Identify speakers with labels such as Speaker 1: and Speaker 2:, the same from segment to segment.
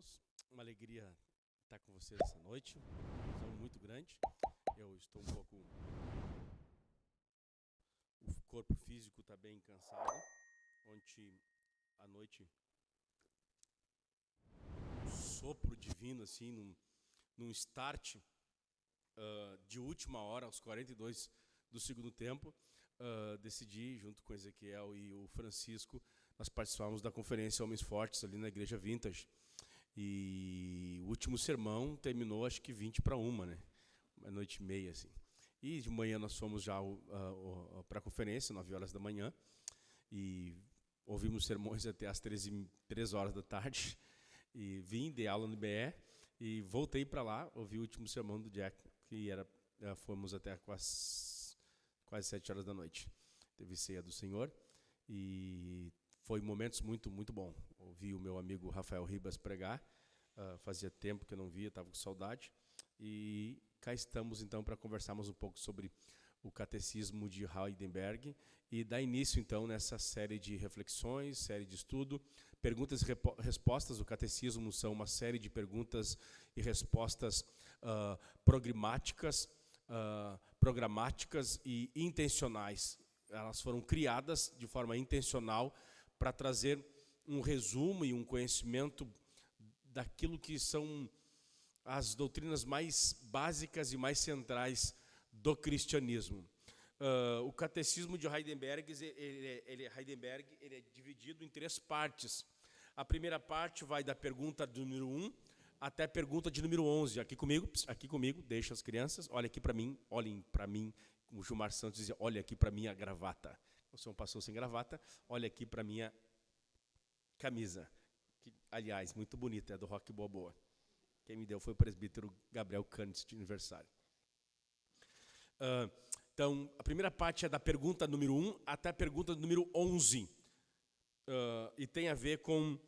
Speaker 1: irmãos, uma alegria estar com vocês essa noite, uma visão muito grande. Eu estou um pouco, o corpo físico está bem cansado. Ontem à noite, um sopro divino assim, num start de última hora, aos 42 do segundo tempo, decidi, junto com Ezequiel e o Francisco, nós participamos da conferência Homens Fortes ali na Igreja Vintage. E o último sermão terminou, acho que 20 para 1, né? Uma noite e meia, assim. E de manhã nós fomos já para a conferência, 9 horas da manhã, e ouvimos sermões até às 3 horas da tarde. E vim, dei aula no IBE, e voltei para lá, ouvi o último sermão do Jack, que fomos até quase 7 horas da noite. Teve ceia do Senhor, e foi momentos muito, muito bom. Ouvi o meu amigo Rafael Ribas pregar, fazia tempo que eu não via, estava com saudade. E cá estamos, então, para conversarmos um pouco sobre o Catecismo de Heidelberg e dar início, então, nessa série de reflexões, série de estudo. Perguntas e respostas. O Catecismo são uma série de perguntas e respostas programáticas e intencionais. Elas foram criadas de forma intencional para trazer um resumo e um conhecimento daquilo que são as doutrinas mais básicas e mais centrais do cristianismo. O Catecismo de Heidelberg, Heidelberg é dividido em 3 partes. A primeira parte vai da pergunta do número 1 até a pergunta de número 11. Aqui comigo, deixa as crianças, olhem para mim, como o Gilmar Santos dizia, olha aqui para minha gravata. Eu sou um pastor sem gravata, olha aqui para minha camisa, que, aliás, muito bonita, é do Rock Boa. Quem me deu foi o presbítero Gabriel Canis, de aniversário. Então, a primeira parte é da pergunta número 1 até a pergunta número 11. E tem a ver com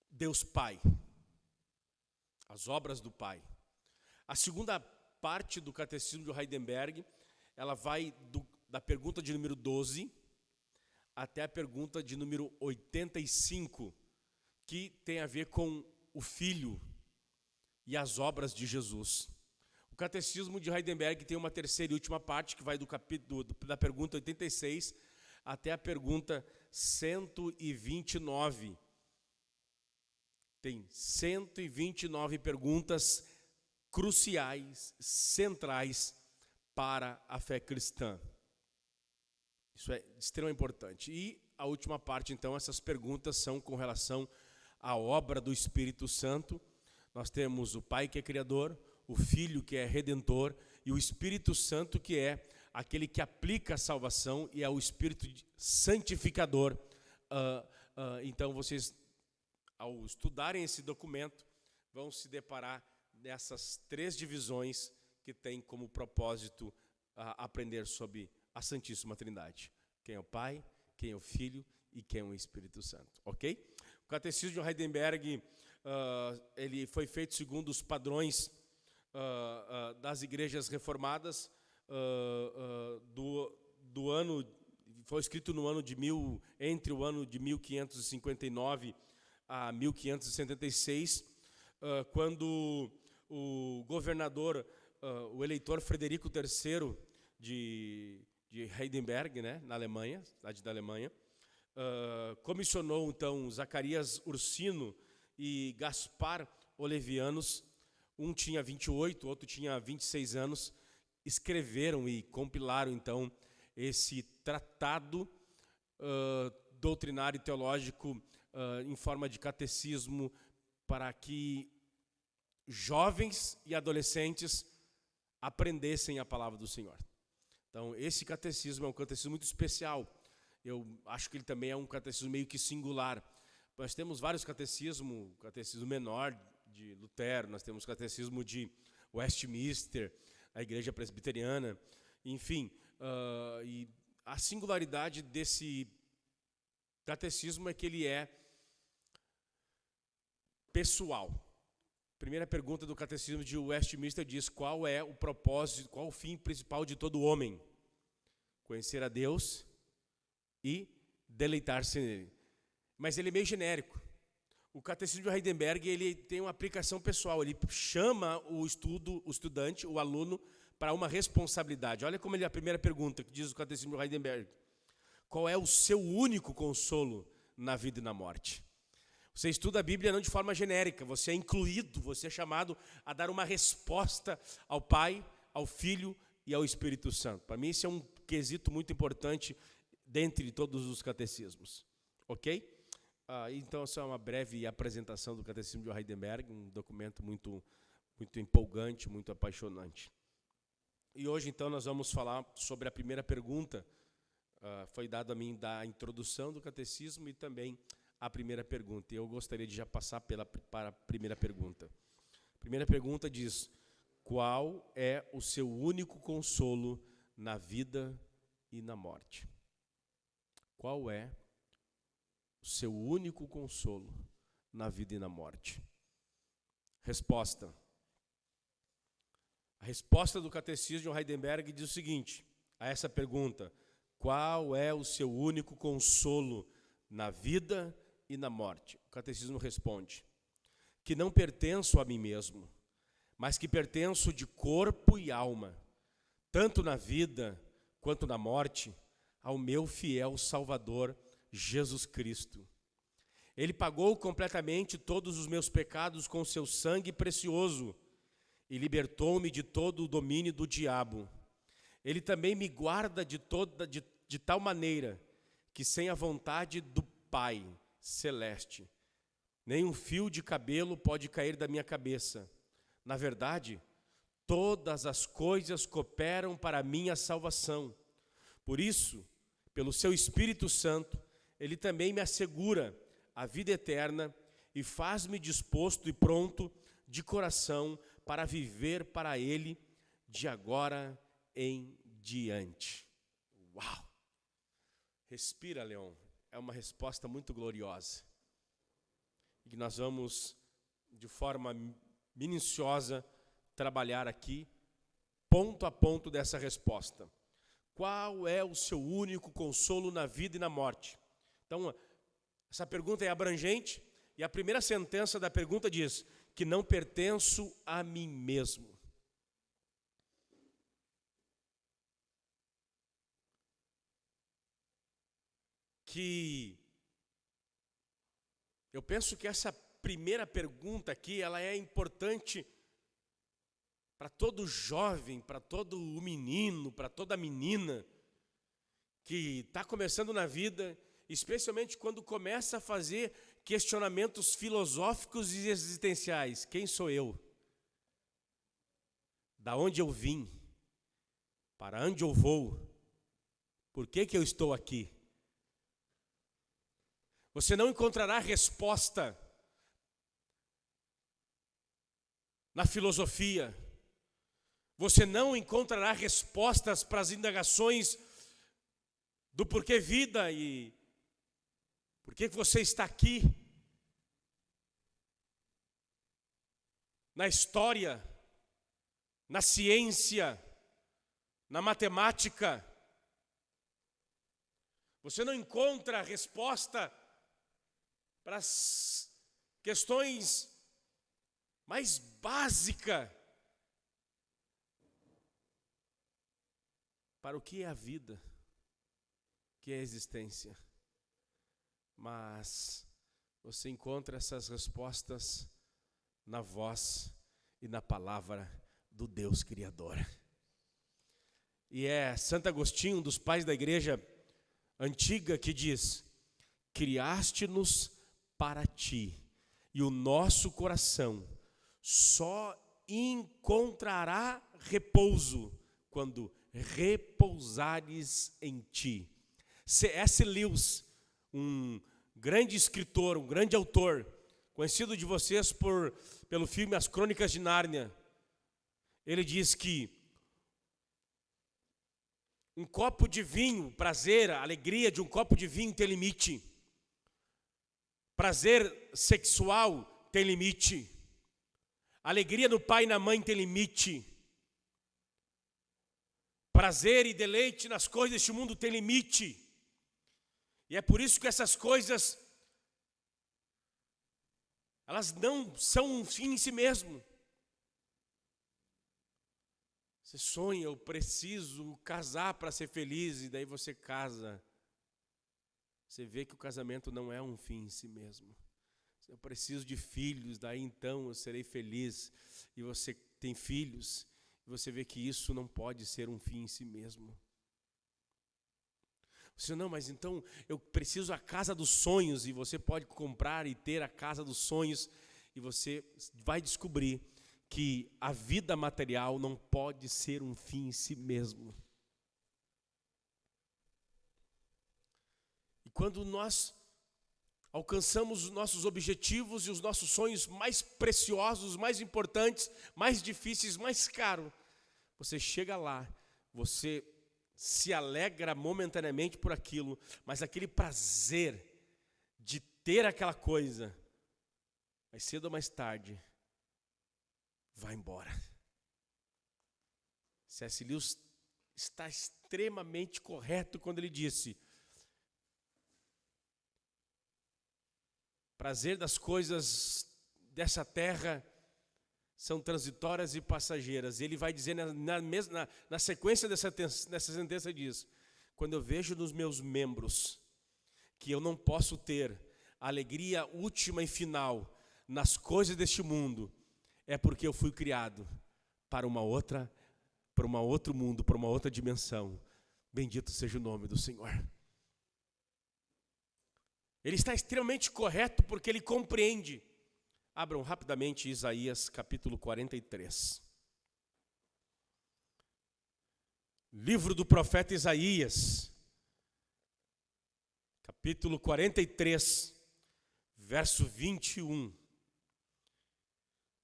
Speaker 1: Deus Pai, as obras do Pai. A segunda parte do Catecismo de Heidelberg, ela vai da pergunta de número 12 até a pergunta de número 85, que tem a ver com o Filho e as obras de Jesus. O Catecismo de Heidelberg tem uma terceira e última parte, que vai da pergunta 86 até a pergunta 129. Tem 129 perguntas cruciais, centrais para a fé cristã. Isso é extremamente importante. E a última parte, então, essas perguntas são com relação à obra do Espírito Santo. Nós temos o Pai que é Criador, o Filho que é Redentor e o Espírito Santo que é aquele que aplica a salvação e é o Espírito Santificador. Então, vocês, ao estudarem esse documento, vão se deparar nessas 3 divisões que têm como propósito aprender sobre a Santíssima Trindade. Quem é o Pai, quem é o Filho e quem é o Espírito Santo, ok? O Catecismo de Heidelberg, ele foi feito segundo os padrões das igrejas reformadas do ano, foi escrito no ano entre o ano de 1559 a 1576, quando o governador, o eleitor Frederico III de Heidelberg, né, na Alemanha, cidade da Alemanha, comissionou então Zacarias Ursino e Gaspar Olevianos, um tinha 28, outro tinha 26 anos, escreveram e compilaram então esse tratado doutrinário e teológico em forma de catecismo para que jovens e adolescentes aprendessem a palavra do Senhor. Então, esse catecismo é um catecismo muito especial. Eu acho que ele também é um catecismo meio que singular. Nós temos vários catecismos, o catecismo menor de Lutero, nós temos o catecismo de Westminster, a Igreja Presbiteriana, enfim. E a singularidade desse catecismo é que ele é pessoal. Primeira pergunta do Catecismo de Westminster diz: qual é o propósito, qual o fim principal de todo homem? Conhecer a Deus e deleitar-se nele. mas ele é meio genérico. O Catecismo de Heidelberg, ele tem uma aplicação pessoal, ele chama o estudante, o aluno, para uma responsabilidade. Olha como a primeira pergunta que diz o Catecismo de Heidelberg. Qual é o seu único consolo na vida e na morte? Você estuda a Bíblia não de forma genérica, você é incluído, você é chamado a dar uma resposta ao Pai, ao Filho e ao Espírito Santo. Para mim, isso é um quesito muito importante dentre todos os catecismos. Ok? Então, essa é uma breve apresentação do Catecismo de Heidelberg, um documento muito empolgante, muito apaixonante. E hoje, então, nós vamos falar sobre a primeira pergunta. Foi dado a mim da introdução do catecismo e também a primeira pergunta. E eu gostaria de já passar para a primeira pergunta. A primeira pergunta diz: qual é o seu único consolo na vida e na morte? Qual é o seu único consolo na vida e na morte? Resposta. A resposta do Catecismo de Heidelberg diz o seguinte, a essa pergunta: qual é o seu único consolo na vida e na morte? O Catecismo responde: que não pertenço a mim mesmo, mas que pertenço de corpo e alma, tanto na vida quanto na morte, ao meu fiel Salvador, Jesus Cristo. Ele pagou completamente todos os meus pecados com seu sangue precioso e libertou-me de todo o domínio do diabo. Ele também me guarda de tal maneira que, sem a vontade do Pai Celeste, nem um fio de cabelo pode cair da minha cabeça. Na verdade, todas as coisas cooperam para a minha salvação. Por isso, pelo seu Espírito Santo, Ele também me assegura a vida eterna e faz-me disposto e pronto de coração para viver para Ele de agora em diante. Uau! Respira, Leon. É uma resposta muito gloriosa. E que nós vamos, de forma minuciosa, trabalhar aqui, ponto a ponto dessa resposta. Qual é o seu único consolo na vida e na morte? Então, essa pergunta é abrangente, e a primeira sentença da pergunta diz: que não pertenço a mim mesmo. Que eu penso que essa primeira pergunta aqui, ela é importante para todo jovem, para todo o menino, para toda menina que está começando na vida, especialmente quando começa a fazer questionamentos filosóficos e existenciais. Quem sou eu? Da onde eu vim? Para onde eu vou? Por que eu estou aqui? Você não encontrará resposta na filosofia. Você não encontrará respostas para as indagações do porquê vida e por que você está aqui. Na história, na ciência, na matemática. Você não encontra resposta para as questões mais básicas para o que é a vida, o que é a existência. Mas você encontra essas respostas na voz e na palavra do Deus Criador. E é Santo Agostinho, um dos pais da igreja antiga, que diz: criaste-nos para ti, e o nosso coração só encontrará repouso quando repousares em ti. C.S. Lewis, um grande escritor, um grande autor, conhecido de vocês pelo filme As Crônicas de Nárnia, ele diz que um copo de vinho, prazer, a alegria de um copo de vinho tem limite. Prazer sexual tem limite. Alegria no pai e na mãe tem limite. Prazer e deleite nas coisas deste mundo tem limite. E é por isso que essas coisas Elas não são um fim em si mesmo. Você sonha, eu preciso casar para ser feliz, e daí você casa. Você vê que o casamento não é um fim em si mesmo. Eu preciso de filhos, daí então eu serei feliz. E você tem filhos, e você vê que isso não pode ser um fim em si mesmo. Você não, mas então eu preciso a casa dos sonhos, e você pode comprar e ter a casa dos sonhos, e você vai descobrir que a vida material não pode ser um fim em si mesmo. E quando nós alcançamos os nossos objetivos e os nossos sonhos mais preciosos, mais importantes, mais difíceis, mais caros, você chega lá, você se alegra momentaneamente por aquilo, mas aquele prazer de ter aquela coisa, mais cedo ou mais tarde, vai embora. C.S. Lewis está extremamente correto quando ele disse: prazer das coisas dessa terra são transitórias e passageiras. Ele vai dizer na sequência dessa sentença, diz: quando eu vejo nos meus membros que eu não posso ter a alegria última e final nas coisas deste mundo, é porque eu fui criado para outro mundo, para uma outra dimensão. Bendito seja o nome do Senhor. Ele está extremamente correto porque ele compreende. Abram rapidamente Isaías capítulo 43. Livro do profeta Isaías, capítulo 43, verso 21.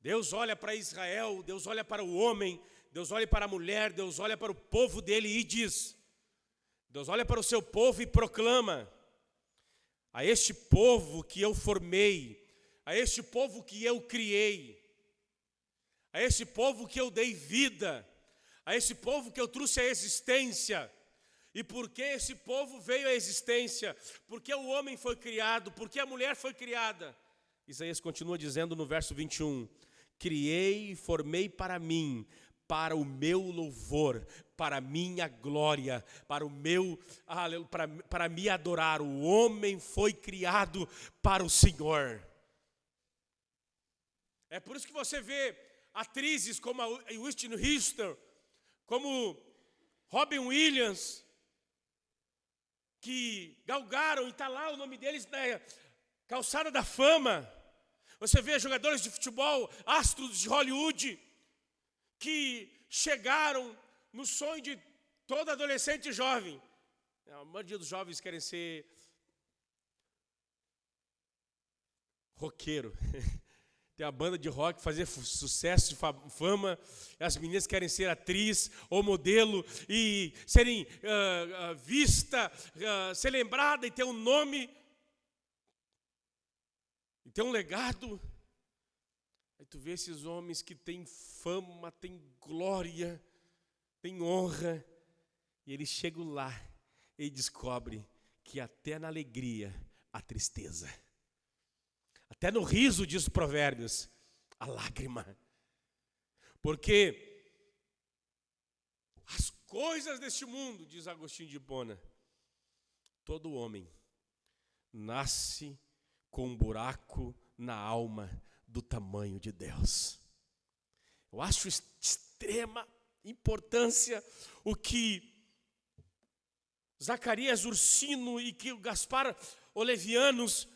Speaker 1: Deus olha para Israel, Deus olha para o homem, Deus olha para a mulher, Deus olha para o povo dele e diz, Deus olha para o seu povo e proclama: a este povo que eu formei, a este povo que eu criei, a este povo que eu dei vida, a esse povo que eu trouxe à existência. E por que esse povo veio à existência? Porque o homem foi criado, porque a mulher foi criada. Isaías continua dizendo no verso 21, criei e formei para mim, para o meu louvor, para a minha glória, para me adorar. O homem foi criado para o Senhor. É por isso que você vê atrizes como a Whitney Houston, como Robin Williams, que galgaram, e está lá o nome deles na calçada da fama. Você vê jogadores de futebol, astros de Hollywood, que chegaram no sonho de todo adolescente e jovem. A maioria dos jovens querem ser roqueiro. Tem a banda de rock, fazer sucesso de fama. As meninas querem ser atriz ou modelo e serem vista, ser lembrada e ter um nome, e ter um legado. Aí tu vê esses homens que têm fama, têm glória, têm honra, e eles chegam lá e descobrem que até na alegria há tristeza. Até no riso, diz os provérbios, a lágrima. Porque as coisas deste mundo, diz Agostinho de Hipona, todo homem nasce com um buraco na alma do tamanho de Deus. Eu acho de extrema importância o que Zacarias Ursino e que o Gaspar Olevianos,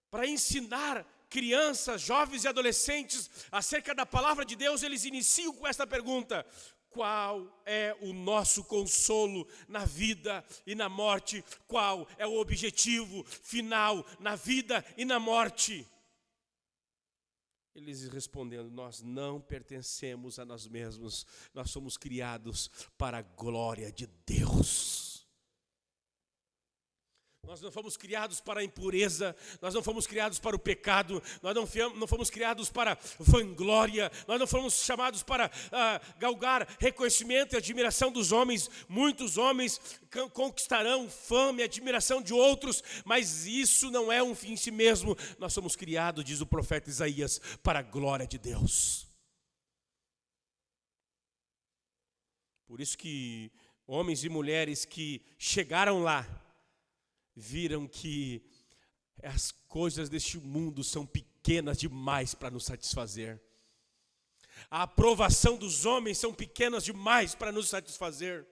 Speaker 1: para ensinar crianças, jovens e adolescentes acerca da palavra de Deus, eles iniciam com esta pergunta: qual é o nosso consolo na vida e na morte? Qual é o objetivo final na vida e na morte? Eles respondendo: nós não pertencemos a nós mesmos, nós somos criados para a glória de Deus. Nós não fomos criados para a impureza, nós não fomos criados para o pecado, nós não fomos criados para vanglória, nós não fomos chamados para galgar reconhecimento e admiração dos homens. Muitos homens conquistarão fama e admiração de outros, mas isso não é um fim em si mesmo. Nós somos criados, diz o profeta Isaías, para a glória de Deus. Por isso que homens e mulheres que chegaram lá, viram que as coisas deste mundo são pequenas demais para nos satisfazer. A aprovação dos homens são pequenas demais para nos satisfazer.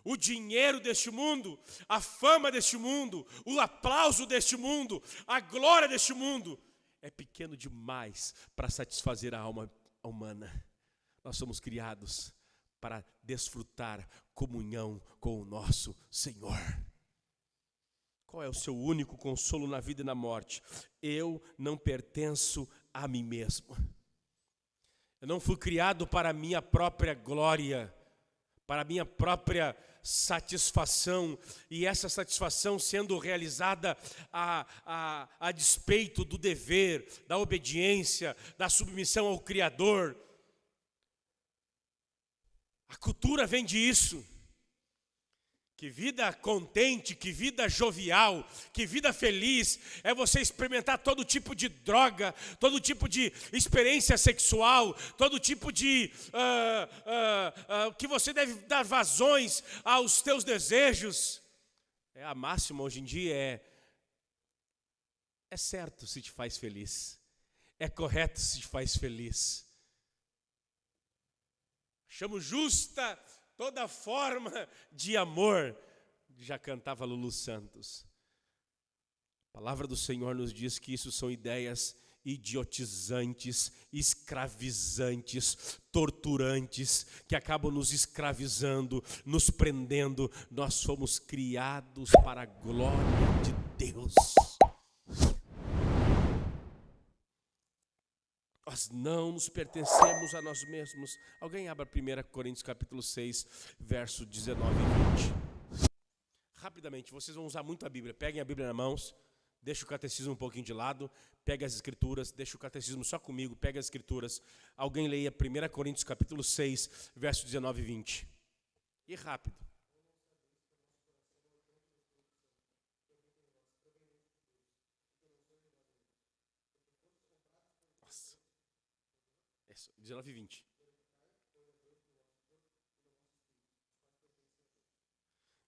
Speaker 1: O dinheiro deste mundo, a fama deste mundo, o aplauso deste mundo, a glória deste mundo, é pequeno demais para satisfazer a alma humana. Nós somos criados para desfrutar comunhão com o nosso Senhor. Qual é o seu único consolo na vida e na morte? Eu não pertenço a mim mesmo. Eu não fui criado para a minha própria glória, para a minha própria satisfação, e essa satisfação sendo realizada a despeito do dever, da obediência, da submissão ao Criador. A cultura vende isso. Que vida contente, que vida jovial, que vida feliz é você experimentar todo tipo de droga, todo tipo de experiência sexual, todo tipo de que você deve dar vazões aos teus desejos. A máxima hoje em dia é certo se te faz feliz, é correto se te faz feliz. Chamo justa toda forma de amor, já cantava Lulu Santos. A palavra do Senhor nos diz que isso são ideias idiotizantes, escravizantes, torturantes, que acabam nos escravizando, nos prendendo. Nós fomos criados para a glória de Deus. Nós não nos pertencemos a nós mesmos. Alguém abra 1 Coríntios capítulo 6, verso 19 e 20. Rapidamente, vocês vão usar muito a Bíblia. Peguem a Bíblia nas mãos, deixa o catecismo um pouquinho de lado, pega as escrituras, deixa o catecismo só comigo, pega as escrituras. Alguém leia 1 Coríntios capítulo 6, verso 19 e 20. E rápido. Nossa. 19 e 20.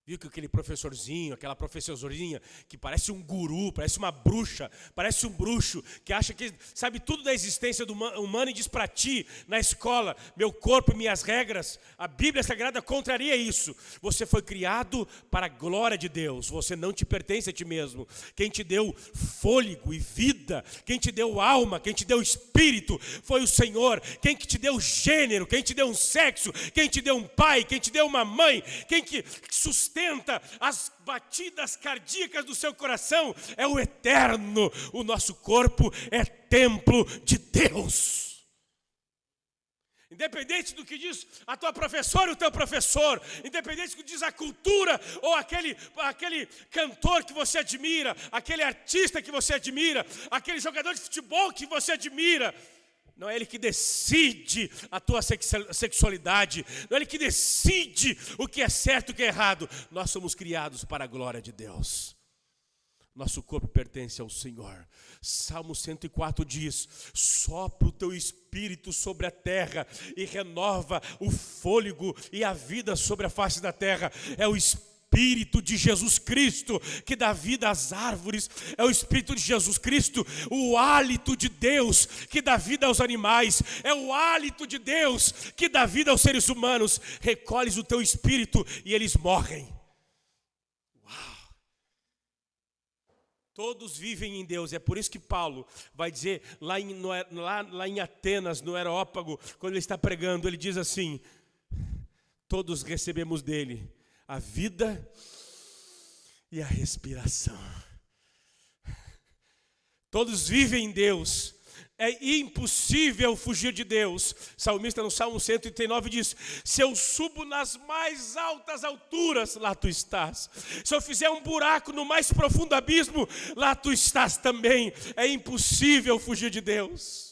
Speaker 1: Viu que aquele professorzinho, aquela professorzinha que parece um guru, parece uma bruxa, parece um bruxo, que acha que sabe tudo da existência do humano e diz para ti, na escola, meu corpo e minhas regras. A Bíblia Sagrada contraria isso. Você foi criado para a glória de Deus, você não te pertence a ti mesmo. Quem te deu fôlego e vida, quem te deu alma, quem te deu espírito, foi o Senhor. Quem que te deu gênero, quem te deu um sexo, quem te deu um pai, quem te deu uma mãe, quem que sustenta as batidas cardíacas do seu coração é o Eterno. O nosso corpo é templo de Deus. Independente do que diz a tua professora e o teu professor, independente do que diz a cultura ou aquele cantor que você admira, aquele artista que você admira, aquele jogador de futebol que você admira, não é ele que decide a tua sexualidade, não é ele que decide o que é certo e o que é errado. Nós somos criados para a glória de Deus. Nosso corpo pertence ao Senhor. Salmo 104 diz: sopra o teu espírito sobre a terra e renova o fôlego e a vida sobre a face da terra. É o Espírito de Jesus Cristo que dá vida às árvores, é o Espírito de Jesus Cristo, o hálito de Deus que dá vida aos animais, é o hálito de Deus que dá vida aos seres humanos. Recolhes o teu espírito e eles morrem. Uau! Todos vivem em Deus. É por isso que Paulo vai dizer lá em Atenas, no Areópago, quando ele está pregando, ele diz assim: todos recebemos dele a vida e a respiração. Todos vivem em Deus, É impossível fugir de Deus. O salmista no Salmo 139 diz: se eu subo nas mais altas alturas, lá tu estás. Se eu fizer um buraco no mais profundo abismo, lá tu estás também. É impossível fugir de Deus.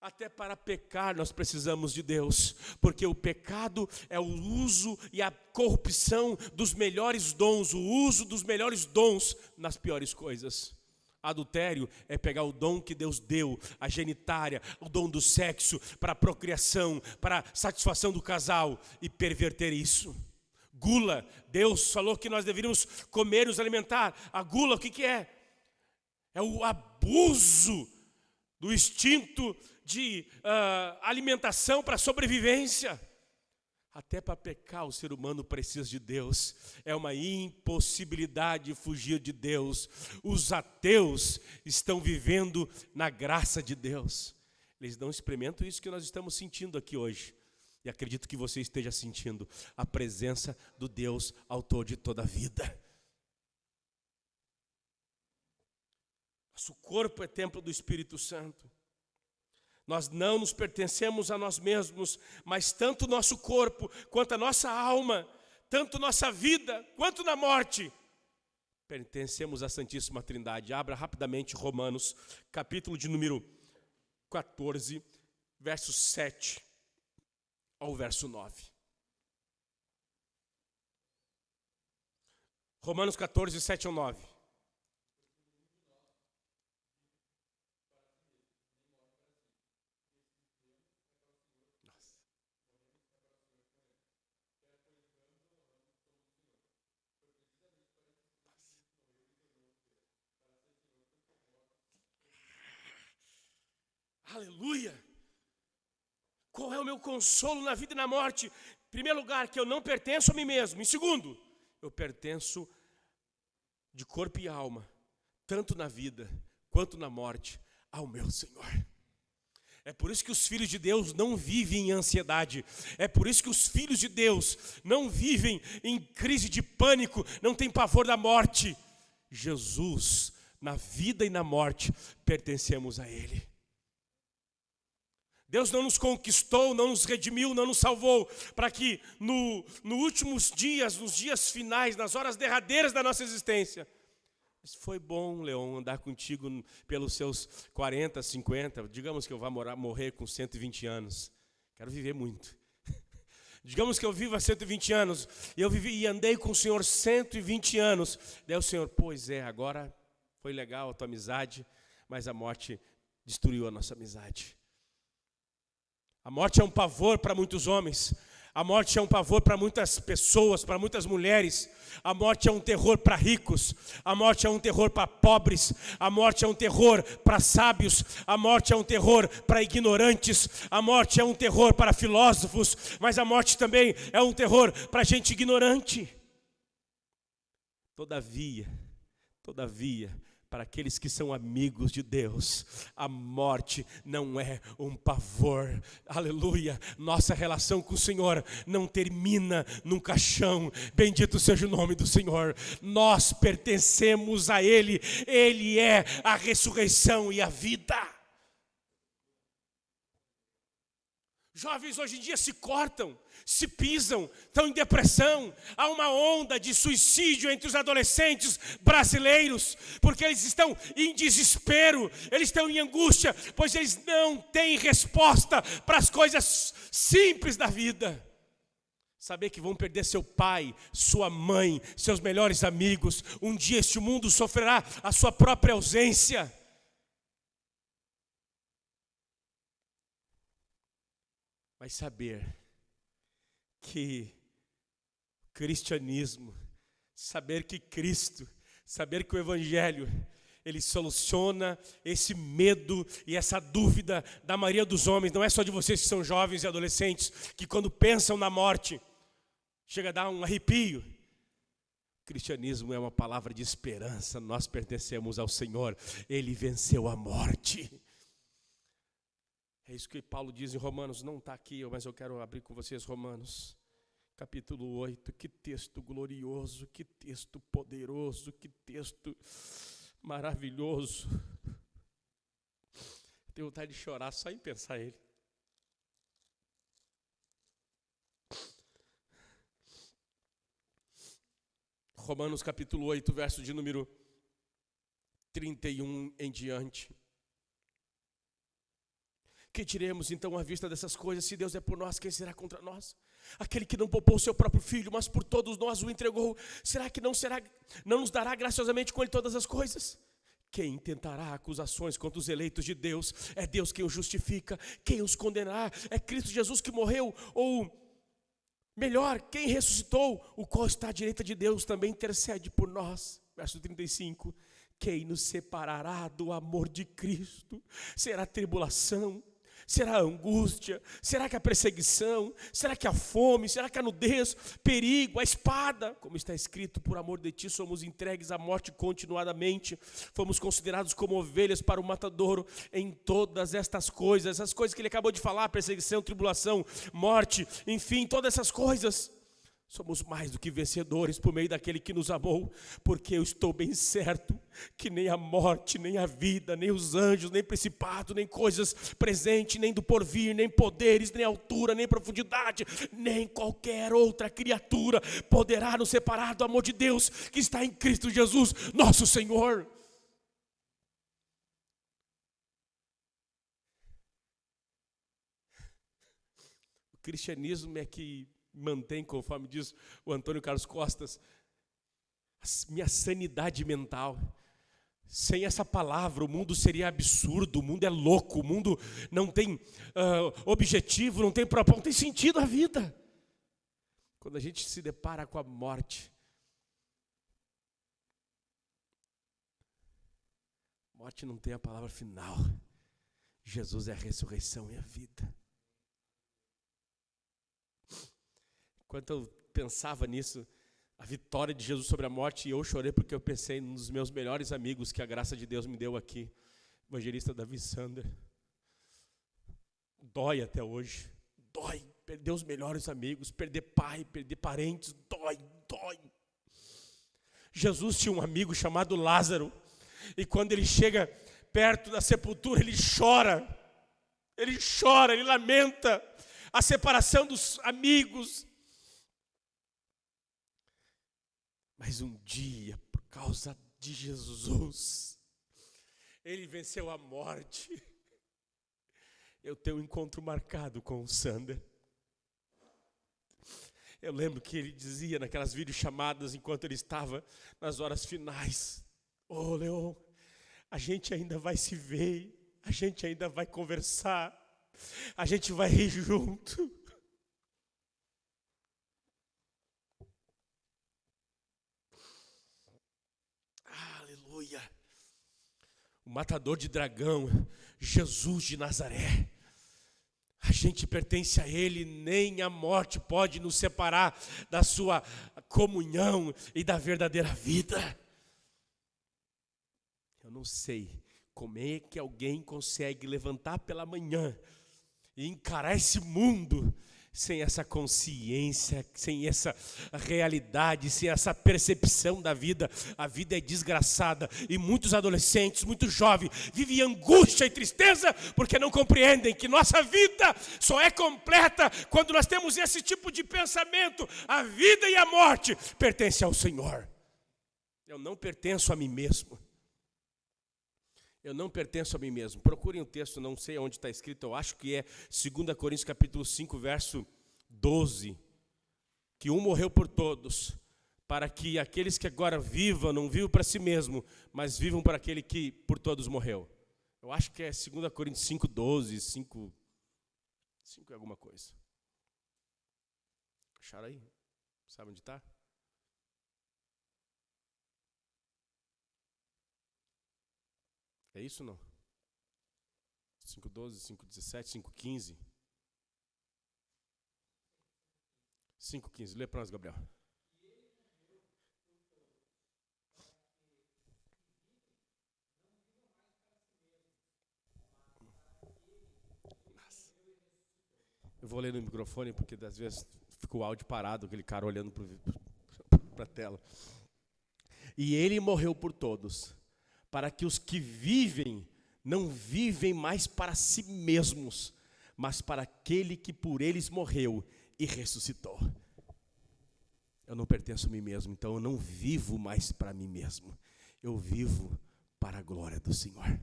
Speaker 1: Até para pecar nós precisamos de Deus, porque o pecado é o uso e a corrupção dos melhores dons, o uso dos melhores dons nas piores coisas. Adultério é pegar o dom que Deus deu, a genitária, o dom do sexo, para a procriação, para a satisfação do casal, e perverter isso. Gula, Deus falou que nós deveríamos comer e nos alimentar. A gula, o que é? É o abuso do instinto de alimentação para sobrevivência. Até para pecar o ser humano precisa de Deus. É uma impossibilidade fugir de Deus. Os ateus estão vivendo na graça de Deus. Eles não experimentam isso que nós estamos sentindo aqui hoje. E acredito que você esteja sentindo a presença do Deus autor de toda a vida. Nosso corpo é templo do Espírito Santo. Nós não nos pertencemos a nós mesmos, mas tanto o nosso corpo, quanto a nossa alma, tanto nossa vida, quanto na morte, pertencemos à Santíssima Trindade. Abra rapidamente Romanos, capítulo de número 14, verso 7 ao verso 9. Romanos 14, 7 ao 9. Aleluia! Qual é o meu consolo na vida e na morte? Em primeiro lugar, que eu não pertenço a mim mesmo. Em segundo, eu pertenço de corpo e alma, tanto na vida quanto na morte, ao meu Senhor. É por isso que os filhos de Deus não vivem em ansiedade. É por isso que os filhos de Deus não vivem em crise de pânico, não têm pavor da morte. Jesus, na vida e na morte, pertencemos a Ele. Deus não nos conquistou, não nos redimiu, não nos salvou, para que nos últimos dias, nos dias finais, nas horas derradeiras da nossa existência. Mas foi bom, Leon, andar contigo pelos seus 40, 50, digamos que eu vá morrer com 120 anos. Quero viver muito. Digamos que eu viva 120 anos, e eu vivi e andei com o Senhor 120 anos. Daí o Senhor, pois é, agora foi legal a tua amizade, mas a morte destruiu a nossa amizade. A morte é um pavor para muitos homens. A morte é um pavor para muitas pessoas, para muitas mulheres. A morte é um terror para ricos. A morte é um terror para pobres. A morte é um terror para sábios. A morte é um terror para ignorantes. A morte é um terror para filósofos. Mas a morte também é um terror para gente ignorante. Todavia, para aqueles que são amigos de Deus, a morte não é um pavor. Aleluia. Nossa relação com o Senhor não termina num caixão. Bendito seja o nome do Senhor. Nós pertencemos a Ele. Ele é a ressurreição e a vida. Jovens hoje em dia se cortam, se pisam, estão em depressão. Há uma onda de suicídio entre os adolescentes brasileiros, porque eles estão em desespero, eles estão em angústia, pois eles não têm resposta para as coisas simples da vida. Saber que vão perder seu pai, sua mãe, seus melhores amigos. Um dia este mundo sofrerá a sua própria ausência. Mas saber que cristianismo, saber que Cristo, saber que o Evangelho, ele soluciona esse medo e essa dúvida da maioria dos homens. Não é só de vocês que são jovens e adolescentes, que quando pensam na morte, chega a dar um arrepio. O cristianismo é uma palavra de esperança. Nós pertencemos ao Senhor. Ele venceu a morte. É isso que Paulo diz em Romanos, não está aqui, mas eu quero abrir com vocês Romanos, capítulo 8, que texto glorioso, que texto poderoso, que texto maravilhoso. Tenho vontade de chorar só em pensar ele. Romanos capítulo 8, verso de número 31 em diante. Que diremos então à vista dessas coisas? Se Deus é por nós, quem será contra nós? Aquele que não poupou o seu próprio filho, mas por todos nós o entregou, será que não nos dará graciosamente com ele todas as coisas? Quem tentará acusações contra os eleitos de Deus? É Deus quem os justifica. Quem os condenará? É Cristo Jesus que morreu, ou melhor, quem ressuscitou, o qual está à direita de Deus, também intercede por nós. Verso 35. Quem nos separará do amor de Cristo? Será tribulação? Será a angústia? Será que a perseguição? Será que a fome? Será que a nudez? Perigo? A espada? Como está escrito, por amor de ti somos entregues à morte continuadamente. Fomos considerados como ovelhas para o matadouro. Em todas estas coisas, essas coisas que ele acabou de falar, perseguição, tribulação, morte, enfim, todas essas coisas, somos mais do que vencedores por meio daquele que nos amou, porque eu estou bem certo que nem a morte, nem a vida, nem os anjos, nem principado, nem coisas presentes, nem do porvir, nem poderes, nem altura, nem profundidade, nem qualquer outra criatura poderá nos separar do amor de Deus que está em Cristo Jesus, nosso Senhor. O cristianismo é que mantém, conforme diz o Antônio Carlos Costas, a minha sanidade mental. Sem essa palavra o mundo seria absurdo, o mundo é louco, o mundo não tem objetivo, não tem propósito, não tem sentido a vida. Quando a gente se depara com a morte, morte não tem a palavra final. Jesus é a ressurreição e a vida. Enquanto eu pensava nisso, a vitória de Jesus sobre a morte, e eu chorei porque eu pensei nos meus melhores amigos que a graça de Deus me deu aqui, o evangelista Davi Sander. Dói até hoje, dói, perder os melhores amigos, perder pai, perder parentes, dói. Jesus tinha um amigo chamado Lázaro, e quando ele chega perto da sepultura, ele chora, ele lamenta a separação dos amigos. Mas um dia, por causa de Jesus, ele venceu a morte. Eu tenho um encontro marcado com o Sander. Eu lembro que ele dizia naquelas videochamadas, enquanto ele estava nas horas finais: ô Leon, a gente ainda vai se ver, a gente ainda vai conversar, a gente vai rir junto. O matador de dragão, Jesus de Nazaré, a gente pertence a Ele, nem a morte pode nos separar da sua comunhão e da verdadeira vida. Eu não sei como é que alguém consegue levantar pela manhã e encarar esse mundo sem essa consciência, sem essa realidade, sem essa percepção da vida. A vida é desgraçada e muitos adolescentes, muitos jovens vivem angústia e tristeza porque não compreendem que nossa vida só é completa quando nós temos esse tipo de pensamento. A vida e a morte pertencem ao Senhor. Eu não pertenço a mim mesmo. Eu não pertenço a mim mesmo. Procurem o texto, não sei onde está escrito, eu acho que é 2 Coríntios capítulo 5, verso 12. Que um morreu por todos, para que aqueles que agora vivam, não vivam para si mesmo, mas vivam para aquele que por todos morreu. Eu acho que é 2 Coríntios 5, 12, 5 e alguma coisa. Acharam aí? Sabe onde está? É isso ou não? 5:12, 5:17, 5:15. 5:15. Lê para nós, Gabriel. Eu vou ler no microfone porque às vezes fica o áudio parado, aquele cara olhando para a tela. E ele morreu por todos, para que os que vivem não vivem mais para si mesmos, mas para aquele que por eles morreu e ressuscitou. Eu não pertenço a mim mesmo, então eu não vivo mais para mim mesmo. Eu vivo para a glória do Senhor.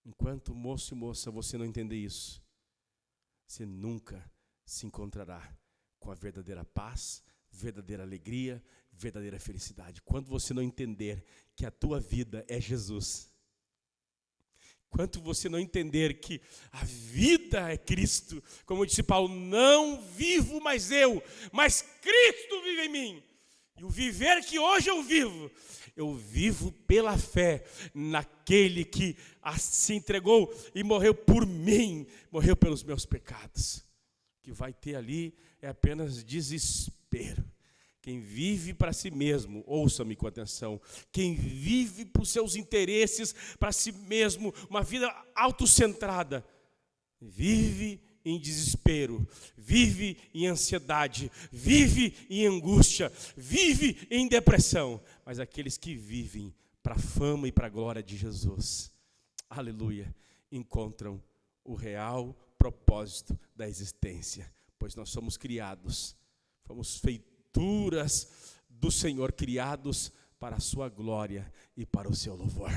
Speaker 1: Enquanto, moço e moça, você não entender isso, você nunca se encontrará com a verdadeira paz, verdadeira alegria, verdadeira felicidade. Quando você não entender que a tua vida é Jesus, enquanto você não entender que a vida é Cristo, como disse Paulo, não vivo mais eu, mas Cristo vive em mim. E o viver que hoje eu vivo pela fé naquele que se entregou e morreu por mim, morreu pelos meus pecados. O que vai ter ali é apenas desespero. Quem vive para si mesmo, ouça-me com atenção, quem vive para os seus interesses, para si mesmo, uma vida autocentrada, vive em desespero, vive em ansiedade, vive em angústia, vive em depressão. Mas aqueles que vivem para a fama e para a glória de Jesus, aleluia, encontram o real propósito da existência, pois nós somos criados, fomos feituras do Senhor, criados para a sua glória e para o seu louvor.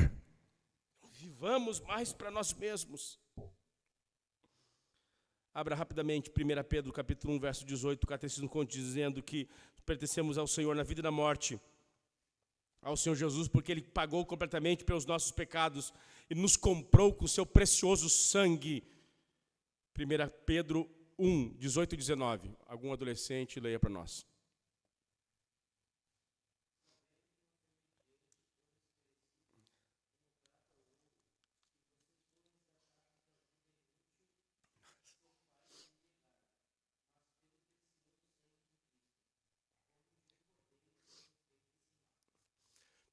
Speaker 1: Vivamos mais para nós mesmos. Abra rapidamente 1 Pedro capítulo 1, verso 18, o Catecismo continua dizendo que pertencemos ao Senhor na vida e na morte, ao Senhor Jesus, porque Ele pagou completamente pelos nossos pecados e nos comprou com o seu precioso sangue. 1 Pedro 1, 18 e 19. Algum adolescente leia para nós.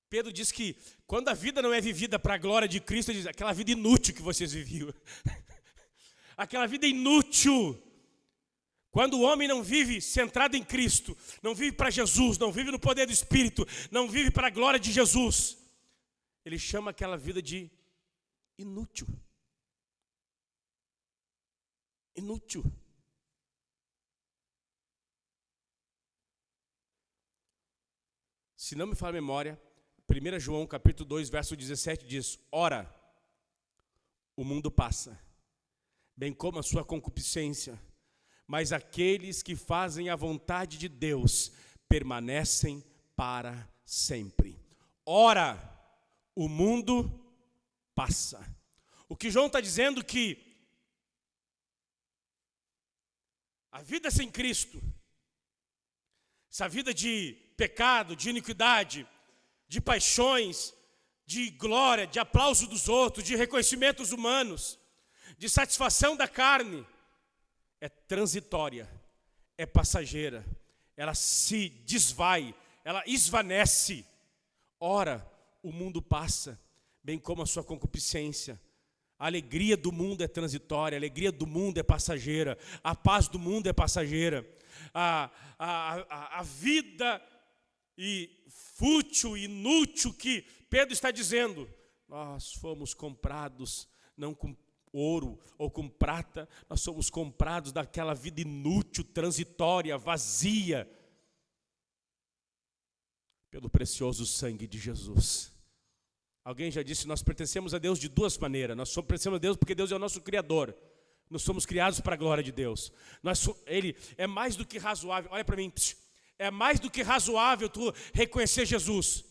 Speaker 1: Pedro diz que quando a vida não é vivida para a glória de Cristo, ele diz, aquela vida inútil que vocês viviam. Aquela vida inútil. Quando o homem não vive centrado em Cristo, não vive para Jesus, não vive no poder do Espírito, não vive para a glória de Jesus, ele chama aquela vida de inútil. Inútil. Se não me falha a memória, 1 João capítulo 2, verso 17 diz, ora, o mundo passa, bem como a sua concupiscência, mas aqueles que fazem a vontade de Deus permanecem para sempre. Ora, o mundo passa. O que João está dizendo que a vida sem Cristo, essa vida de pecado, de iniquidade, de paixões, de glória, de aplauso dos outros, de reconhecimentos humanos, de satisfação da carne, é transitória, é passageira, ela se desvai, ela esvanece. Ora, o mundo passa, bem como a sua concupiscência. A alegria do mundo é transitória, a alegria do mundo é passageira, a paz do mundo é passageira. A vida fútil, inútil que Pedro está dizendo, nós fomos comprados não com ouro ou com prata, nós somos comprados daquela vida inútil, transitória, vazia, pelo precioso sangue de Jesus. Alguém já disse, nós pertencemos a Deus de duas maneiras. Nós pertencemos a Deus porque Deus é o nosso Criador. Nós somos criados para a glória de Deus. Ele é mais do que razoável, olha para mim, é mais do que razoável tu reconhecer Jesus.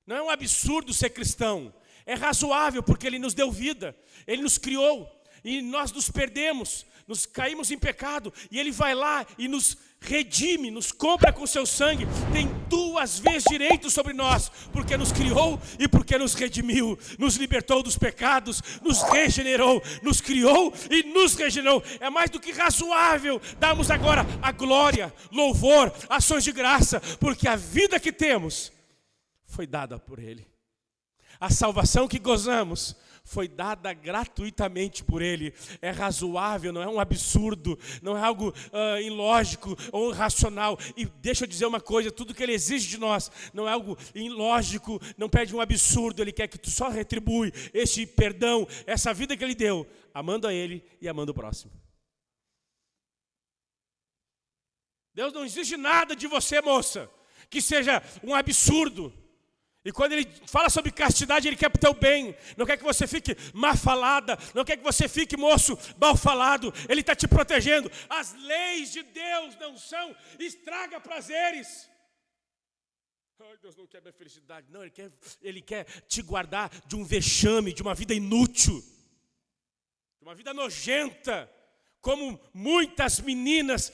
Speaker 1: Não é um absurdo ser cristão. É razoável porque Ele nos deu vida. Ele nos criou. E nós nos perdemos. Nos caímos em pecado. E Ele vai lá e nos redime, nos compra com seu sangue. Tem duas vezes direito sobre nós. Porque nos criou e porque nos redimiu. Nos libertou dos pecados. Nos regenerou. Nos criou e nos regenerou. É mais do que razoável darmos agora a glória, louvor, ações de graça. Porque a vida que temos foi dada por Ele. A salvação que gozamos foi dada gratuitamente por Ele. É razoável, não é um absurdo, não é algo ilógico ou irracional. E deixa eu dizer uma coisa, tudo que Ele exige de nós não é algo ilógico, não pede um absurdo. Ele quer que tu só retribui esse perdão, essa vida que Ele deu, amando a Ele e amando o próximo. Deus não exige nada de você, moça, que seja um absurdo. E quando Ele fala sobre castidade, Ele quer para o teu bem. Não quer que você fique mal falada, não quer que você fique, moço, mal falado. Ele está te protegendo. As leis de Deus não são estraga prazeres. Ai, Deus não quer minha felicidade. Não, Ele quer te guardar de um vexame, de uma vida inútil, de uma vida nojenta, como muitas meninas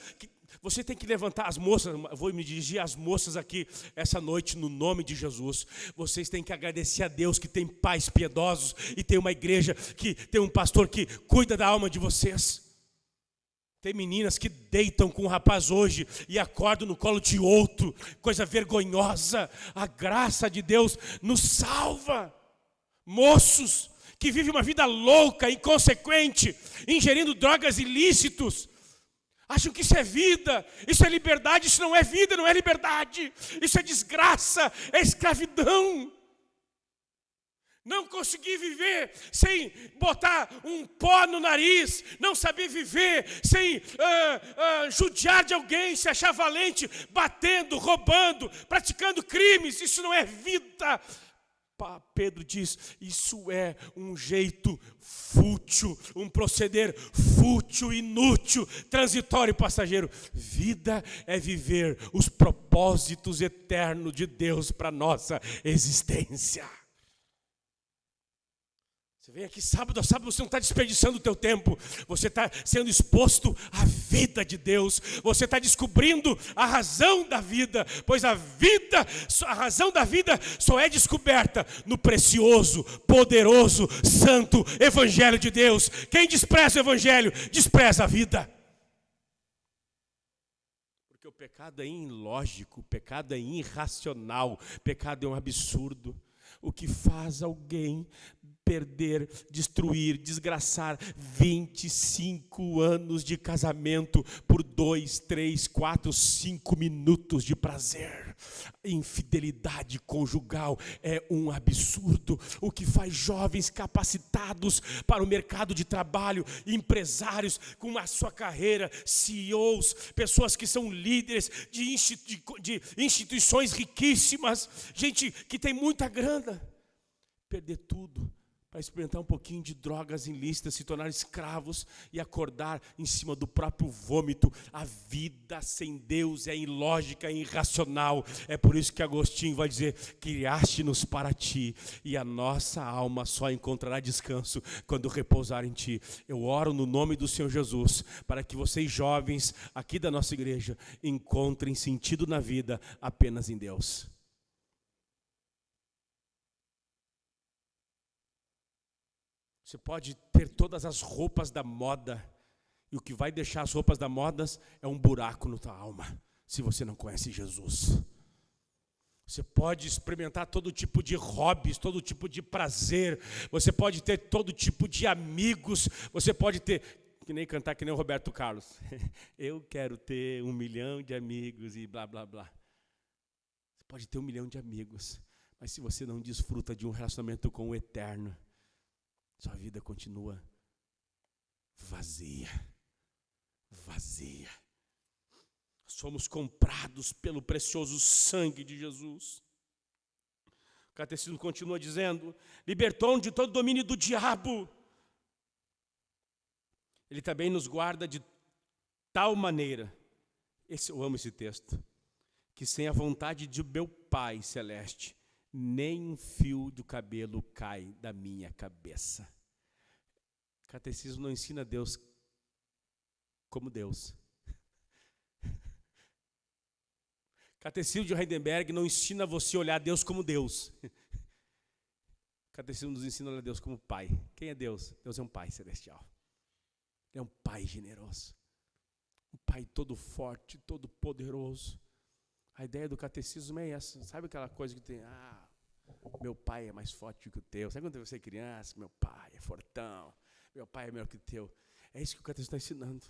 Speaker 1: Você tem que levantar as moças, vou me dirigir às moças aqui essa noite no nome de Jesus. Vocês têm que agradecer a Deus que tem pais piedosos e tem uma igreja que tem um pastor que cuida da alma de vocês. Tem meninas que deitam com um rapaz hoje e acordam no colo de outro, coisa vergonhosa. A graça de Deus nos salva. Moços que vivem uma vida louca, inconsequente, ingerindo drogas ilícitos, acham que isso é vida, isso é liberdade. Isso não é vida, não é liberdade. Isso é desgraça, é escravidão. Não conseguir viver sem botar um pó no nariz, não saber viver sem judiar de alguém, se achar valente, batendo, roubando, praticando crimes. Isso não é vida. Pedro diz, isso é um jeito fútil, um proceder fútil, inútil, transitório e passageiro. Vida é viver os propósitos eternos de Deus para a nossa existência. Você vem aqui sábado a sábado, você não está desperdiçando o teu tempo. Você está sendo exposto à vida de Deus. Você está descobrindo a razão da vida. Pois a razão da vida só é descoberta no precioso, poderoso, santo Evangelho de Deus. Quem despreza o Evangelho, despreza a vida. Porque o pecado é ilógico, o pecado é irracional, o pecado é um absurdo. O que faz alguém perder, destruir, desgraçar 25 anos de casamento por 2, 3, 4, 5 minutos de prazer. Infidelidade conjugal é um absurdo. O que faz jovens capacitados para o mercado de trabalho, empresários com a sua carreira, CEOs, pessoas que são líderes de instituições riquíssimas, gente que tem muita grana, perder tudo para experimentar um pouquinho de drogas ilícitas, se tornar escravos e acordar em cima do próprio vômito. A vida sem Deus é ilógica, é irracional. É por isso que Agostinho vai dizer, criaste-nos para ti, e a nossa alma só encontrará descanso quando repousar em ti. Eu oro no nome do Senhor Jesus, para que vocês jovens aqui da nossa igreja encontrem sentido na vida apenas em Deus. Você pode ter todas as roupas da moda, e o que vai deixar as roupas da moda é um buraco na tua alma, se você não conhece Jesus. Você pode experimentar todo tipo de hobbies, todo tipo de prazer, você pode ter todo tipo de amigos, você pode ter, que nem cantar que nem o Roberto Carlos, eu quero ter 1 milhão de amigos e blá blá blá. Você pode ter 1 milhão de amigos, mas se você não desfruta de um relacionamento com o Eterno, sua vida continua vazia, vazia. Somos comprados pelo precioso sangue de Jesus. O catecismo continua dizendo, libertou-nos de todo domínio do diabo. Ele também nos guarda de tal maneira, eu amo esse texto, que sem a vontade de meu Pai Celeste, nem um fio do cabelo cai da minha cabeça. O catecismo não ensina Deus como Deus. O catecismo de Heidelberg não ensina você a olhar Deus como Deus. O catecismo nos ensina a olhar Deus como Pai. Quem é Deus? Deus é um Pai celestial. Ele é um Pai generoso. Um Pai todo forte, todo poderoso. A ideia do catecismo é essa. Sabe aquela coisa que tem... Meu pai é mais forte que o teu. Sabe quando você é criança? Meu pai é fortão. Meu pai é melhor que o teu. É isso que o catecismo está ensinando.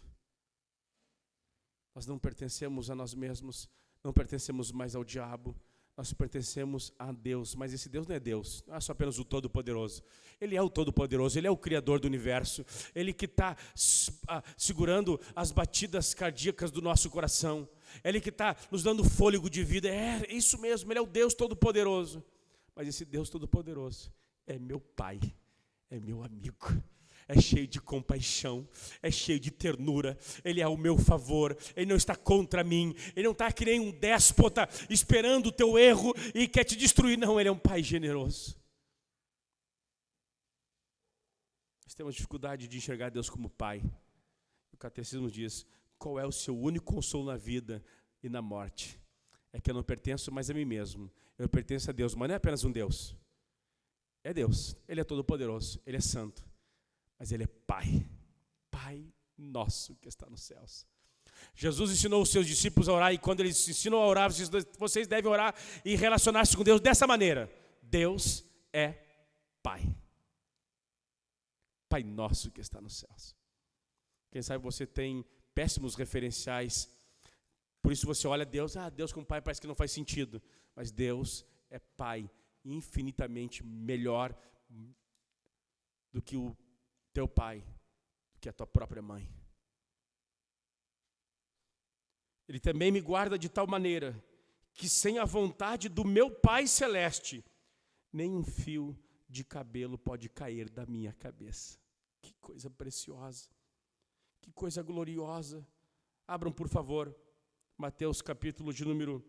Speaker 1: Nós não pertencemos a nós mesmos, não pertencemos mais ao diabo, nós pertencemos a Deus, mas esse Deus não é Deus, não é só apenas o Todo-Poderoso. Ele é o Todo-Poderoso, Ele é o Criador do Universo, Ele que está segurando as batidas cardíacas do nosso coração, Ele que está nos dando fôlego de vida, é isso mesmo, Ele é o Deus Todo-Poderoso. Mas esse Deus Todo-Poderoso é meu Pai, é meu amigo. É cheio de compaixão, é cheio de ternura, Ele é ao meu favor, Ele não está contra mim, Ele não está que nem um déspota esperando o teu erro e quer te destruir, não, Ele é um Pai generoso. Nós temos dificuldade de enxergar Deus como Pai. O catecismo diz, qual é o seu único consolo na vida e na morte? É que eu não pertenço mais a mim mesmo, eu pertenço a Deus, mas não é apenas um Deus, é Deus, Ele é todo poderoso, Ele é santo. Mas Ele é Pai, Pai nosso que está nos céus. Jesus ensinou os seus discípulos a orar, e quando eles ensinam a orar, vocês devem orar e relacionar-se com Deus dessa maneira. Deus é Pai. Pai nosso que está nos céus. Quem sabe você tem péssimos referenciais, por isso você olha Deus, Deus como Pai parece que não faz sentido. Mas Deus é Pai, infinitamente melhor do que o teu pai, do que a tua própria mãe. Ele também me guarda de tal maneira que sem a vontade do meu Pai Celeste, nem um fio de cabelo pode cair da minha cabeça. Que coisa preciosa, que coisa gloriosa. Abram, por favor, Mateus capítulo de número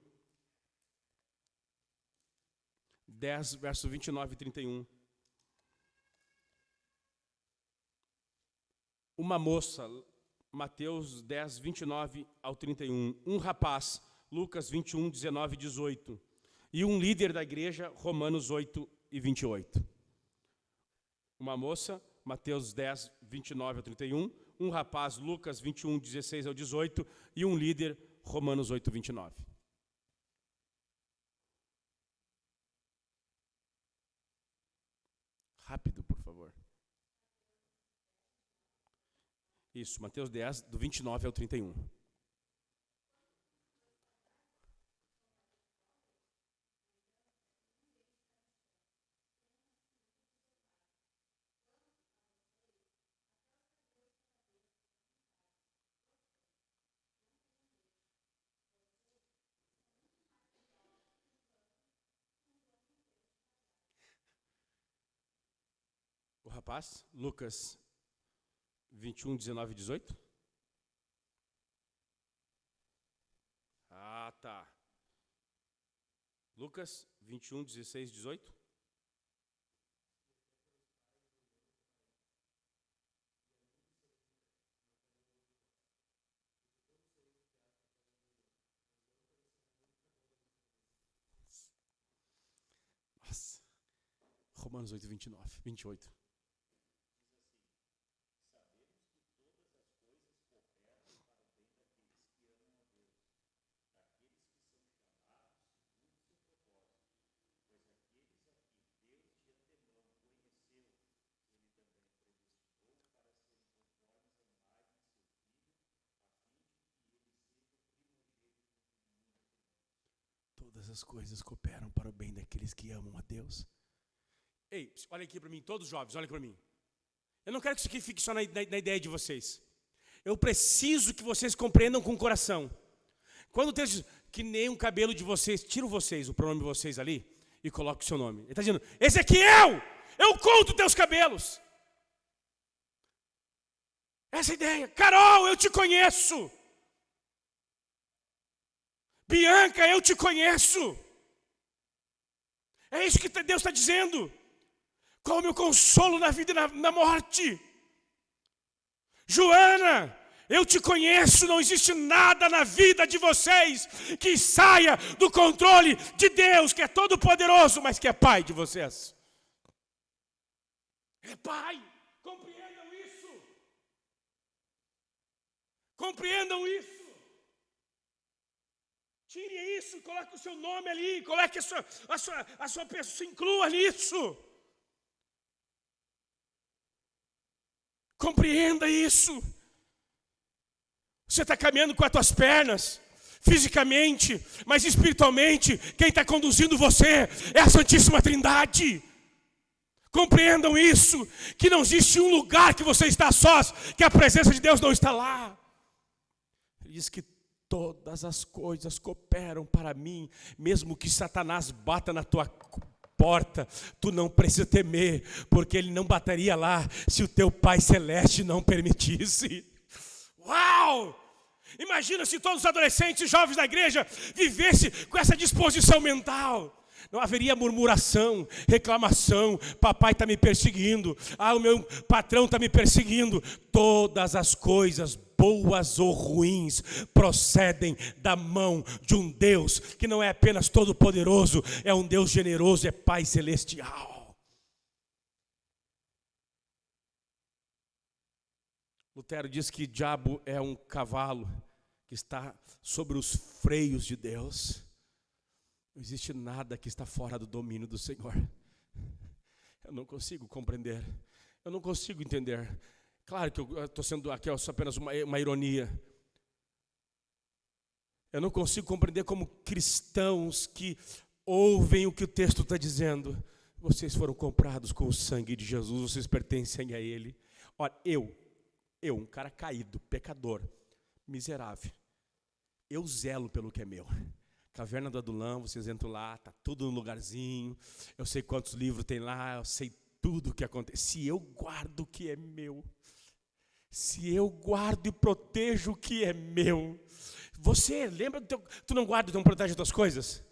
Speaker 1: 10, verso 29 e 31. Uma moça, Mateus 10, 29 ao 31. Um rapaz, Lucas 21, 19 e 18. E um líder da igreja, Romanos 8 e 28. Uma moça, Mateus 10, 29 ao 31. Um rapaz, Lucas 21, 16 ao 18. E um líder, Romanos 8, 29. Rápido, por favor. Isso, Mateus 10, do 29 ao 31. O rapaz, Lucas 21, 19 e 18? Ah, tá. Lucas 21, 16 e 18? Nossa. Romanos 8, 29, 28. Todas as coisas cooperam para o bem daqueles que amam a Deus. Ei, olha aqui para mim, todos jovens, olha para mim. Eu não quero que isso aqui fique só na ideia de vocês. Eu preciso que vocês compreendam com o coração. Quando o texto diz que nem um cabelo de vocês, tira o pronome de vocês ali e coloque o seu nome. Ele está dizendo, Ezequiel, eu conto teus cabelos. Essa é a ideia. Carol, eu te conheço. Bianca, eu te conheço. É isso que Deus está dizendo. Qual é o meu consolo na vida e na morte? Joana, eu te conheço, não existe nada na vida de vocês que saia do controle de Deus, que é todo poderoso, mas que é Pai de vocês. É Pai, compreendam isso. Compreendam isso. Tire isso, coloque o seu nome ali, coloque a sua pessoa, se inclua nisso. Compreenda isso. Você está caminhando com as tuas pernas, fisicamente, mas espiritualmente, quem está conduzindo você é a Santíssima Trindade. Compreendam isso, que não existe um lugar que você está sós, que a presença de Deus não está lá. Ele diz que todas as coisas cooperam para mim, mesmo que Satanás bata na tua porta, tu não precisa temer, porque ele não bateria lá se o teu Pai Celeste não permitisse. Uau! Imagina se todos os adolescentes e jovens da igreja vivessem com essa disposição mental. Não haveria murmuração, reclamação, papai está me perseguindo, o meu patrão está me perseguindo. Todas as coisas, boas ou ruins, procedem da mão de um Deus que não é apenas todo-poderoso, é um Deus generoso, é Pai Celestial. Lutero diz que o diabo é um cavalo que está sobre os freios de Deus. Não existe nada que está fora do domínio do Senhor. Eu não consigo compreender. Eu não consigo entender. Claro que eu estou sendo aqui só apenas uma ironia. Eu não consigo compreender como cristãos que ouvem o que o texto está dizendo. Vocês foram comprados com o sangue de Jesus, vocês pertencem a Ele. Olha, eu, um cara caído, pecador, miserável, eu zelo pelo que é meu. Caverna do Adulão, vocês entram lá, está tudo no lugarzinho, eu sei quantos livros tem lá, eu sei tudo o que acontece. Se eu guardo o que é meu, se eu guardo e protejo o que é meu, você lembra, tu não guarda e não protege as tuas coisas?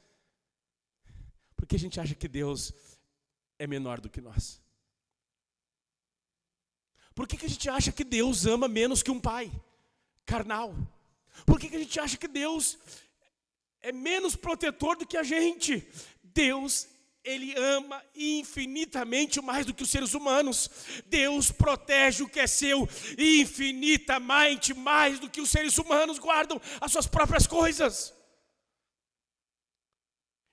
Speaker 1: Porque a gente acha que Deus é menor do que nós. Por que a gente acha que Deus ama menos que um pai carnal? Por que a gente acha que Deus é menos protetor do que a gente? Deus, Ele ama infinitamente mais do que os seres humanos. Deus protege o que é seu infinitamente mais do que os seres humanos guardam as suas próprias coisas.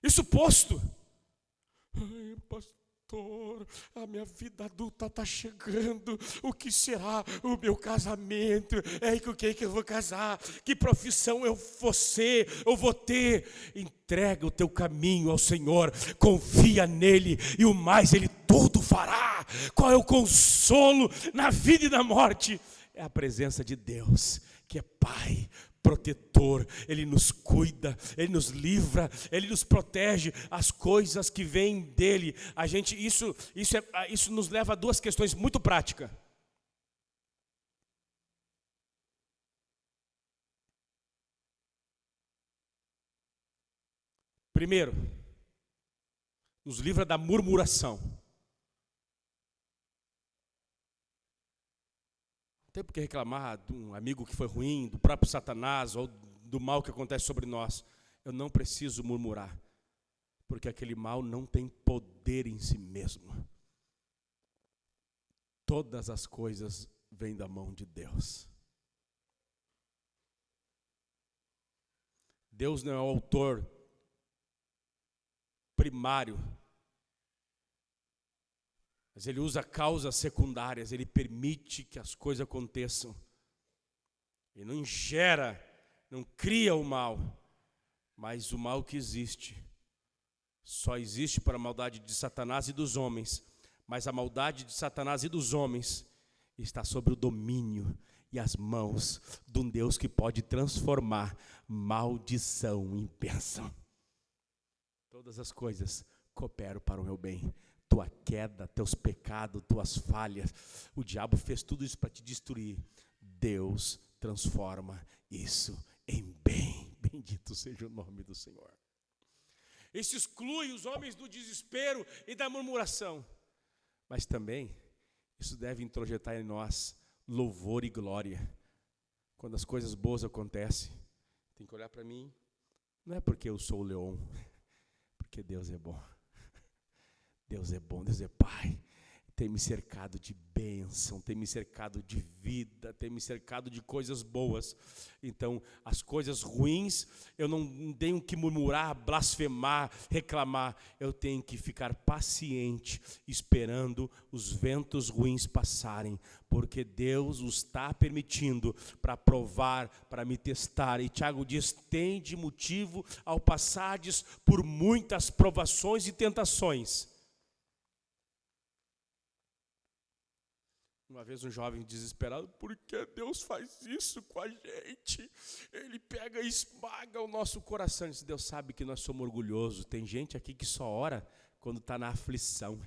Speaker 1: Isso posto. Ai, pastor, a minha vida adulta está chegando. O que será o meu casamento? Com quem que eu vou casar? Que profissão eu vou ter? Entrega o teu caminho ao Senhor, confia nele e o mais Ele tudo fará. Qual é o consolo na vida e na morte? É a presença de Deus, que é Pai, protetor. Ele nos cuida, Ele nos livra, Ele nos protege. As coisas que vêm dEle, isso nos leva a duas questões muito práticas. Primeiro, nos livra da murmuração. Não tem por que reclamar de um amigo que foi ruim, do próprio Satanás, ou do mal que acontece sobre nós. Eu não preciso murmurar, porque aquele mal não tem poder em si mesmo. Todas as coisas vêm da mão de Deus. Deus não é o autor primário, mas Ele usa causas secundárias, Ele permite que as coisas aconteçam. Ele não gera, não cria o mal, mas o mal que existe, só existe para a maldade de Satanás e dos homens, mas a maldade de Satanás e dos homens está sob o domínio e as mãos de um Deus que pode transformar maldição em bênção. Todas as coisas cooperam para o meu bem. Tua queda, teus pecados, tuas falhas, o diabo fez tudo isso para te destruir. Deus transforma isso em bem. Bendito seja o nome do Senhor. Isso exclui os homens do desespero e da murmuração. Mas também, isso deve introjetar em nós louvor e glória. Quando as coisas boas acontecem, tem que olhar para mim, não é porque eu sou o leão, porque Deus é bom. Deus é bom, Deus é Pai. tem me cercado de bênção, tem me cercado de vida, tem me cercado de coisas boas. Então, as coisas ruins, eu não tenho que murmurar, blasfemar, reclamar. Eu tenho que ficar paciente, esperando os ventos ruins passarem, porque Deus os está permitindo para provar, para me testar. E Tiago diz, tende motivo ao passardes por muitas provações e tentações. Uma vez um jovem desesperado, por que Deus faz isso com a gente? Ele pega e esmaga o nosso coração. Deus sabe que nós somos orgulhosos. Tem gente aqui que só ora quando está na aflição.